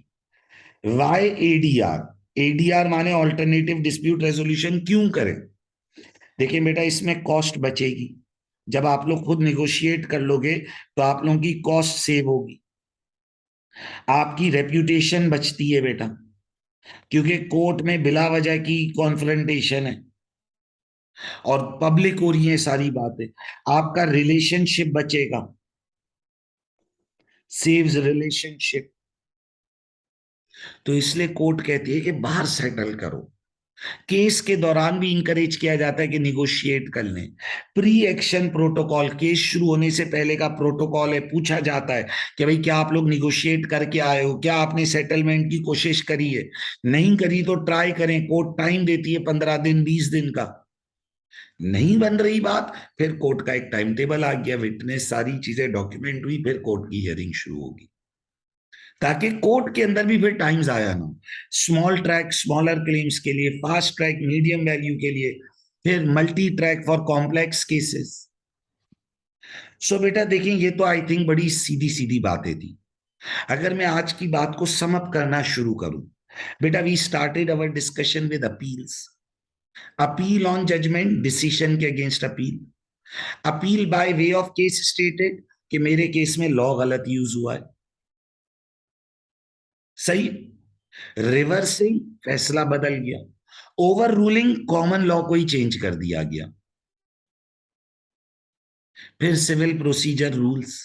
why ADR. ADR माने ऑल्टरनेटिव डिस्प्यूट रेजोल्यूशन क्यों करें? देखिए बेटा, इसमें कॉस्ट बचेगी। जब आप लोग खुद निगोशिएट कर लोगे तो आप लोगों की कॉस्ट सेव होगी, आपकी रेप्यूटेशन बचती है बेटा, क्योंकि कोर्ट में बिला वजह की कॉन्फ्रंटेशन है और पब्लिक हो रही है सारी बातें, आपका रिलेशनशिप बचेगा, सेव्स रिलेशनशिप। तो इसलिए कोर्ट कहती है कि बाहर सेटल करो। केस के दौरान भी इंकरेज किया जाता है कि निगोशिएट कर लें। प्री एक्शन प्रोटोकॉल, केस शुरू होने से पहले का प्रोटोकॉल है, पूछा जाता है कि भाई क्या आप लोग निगोशिएट करके आए हो, क्या आपने सेटलमेंट की कोशिश करी है, नहीं करी तो ट्राई करें, कोर्ट टाइम देती है 15 दिन 20 दिन का। नहीं बन रही बात, फिर कोर्ट का एक टाइम टेबल आ गया, विटनेस सारी चीजें डॉक्यूमेंट हुई, फिर कोर्ट की हियरिंग शुरू होगी, ताकि कोर्ट के अंदर भी फिर टाइम आया ना। स्मॉल ट्रैक स्मॉलर क्लेम्स के लिए, फास्ट ट्रैक मीडियम वैल्यू के लिए, फिर multi track for complex cases. So बेटा देखिए, ये तो आई थिंक बड़ी सीधी सीधी बातें थी। अगर मैं आज की बात को सम अप करना शुरू करूं, बेटा we started our discussion with appeals, appeal on judgment, decision के against appeal, appeal by way of case stated कि मेरे केस में लॉ गलत यूज हुआ है, सही, रिवर्सिंग, फैसला बदल गया, ओवर रूलिंग, कॉमन लॉ को ही चेंज कर दिया गया, फिर सिविल प्रोसीजर रूल्स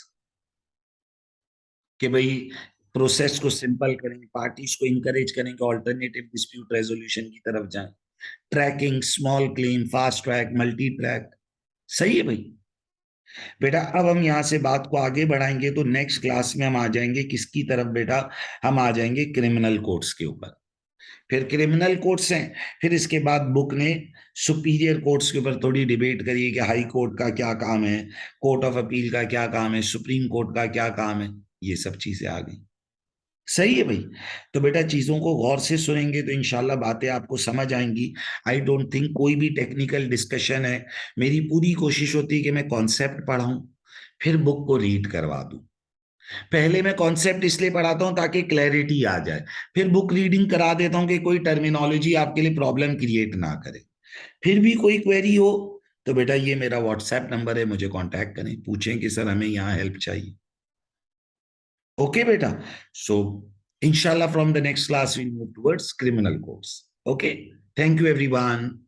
कि भाई प्रोसेस को सिंपल करें, पार्टीज को इंकरेज करें कि ऑल्टरनेटिव डिस्प्यूट रेजोल्यूशन की तरफ जाएं, tracking, small claim, fast track, multi track. सही है भाई। बेटा अब हम यहां से बात को आगे बढ़ाएंगे तो नेक्स्ट क्लास में हम आ जाएंगे किसकी तरफ बेटा, हम आ जाएंगे क्रिमिनल कोर्ट्स के ऊपर। फिर क्रिमिनल कोर्ट्स हैं, फिर इसके बाद बुक ने सुपीरियर कोर्ट्स के ऊपर थोड़ी डिबेट करी कि हाई कोर्ट का क्या काम है, कोर्ट ऑफ अपील का क्या काम है, सुप्रीम कोर्ट का क्या काम है, ये सब चीजें आ गई। सही है भाई। तो बेटा चीजों को गौर से सुनेंगे तो इंशाल्लाह बातें आपको समझ आएंगी। आई डोंट थिंक कोई भी टेक्निकल डिस्कशन है, मेरी पूरी कोशिश होती है कि मैं कॉन्सेप्ट पढ़ाऊं फिर बुक को रीड करवा दूं। पहले मैं कॉन्सेप्ट इसलिए पढ़ाता हूं ताकि क्लैरिटी आ जाए, फिर बुक रीडिंग करा देता हूं कि कोई टर्मिनोलॉजी आपके लिए प्रॉब्लम क्रिएट ना करे। फिर भी कोई क्वेरी हो तो बेटा ये मेरा व्हाट्सएप नंबर है, मुझे कांटेक्ट करें, पूछें कि सर हमें यहाँ हेल्प चाहिए। ओके बेटा, सो inshallah from the next class we move towards criminal courts. Okay, thank you everyone.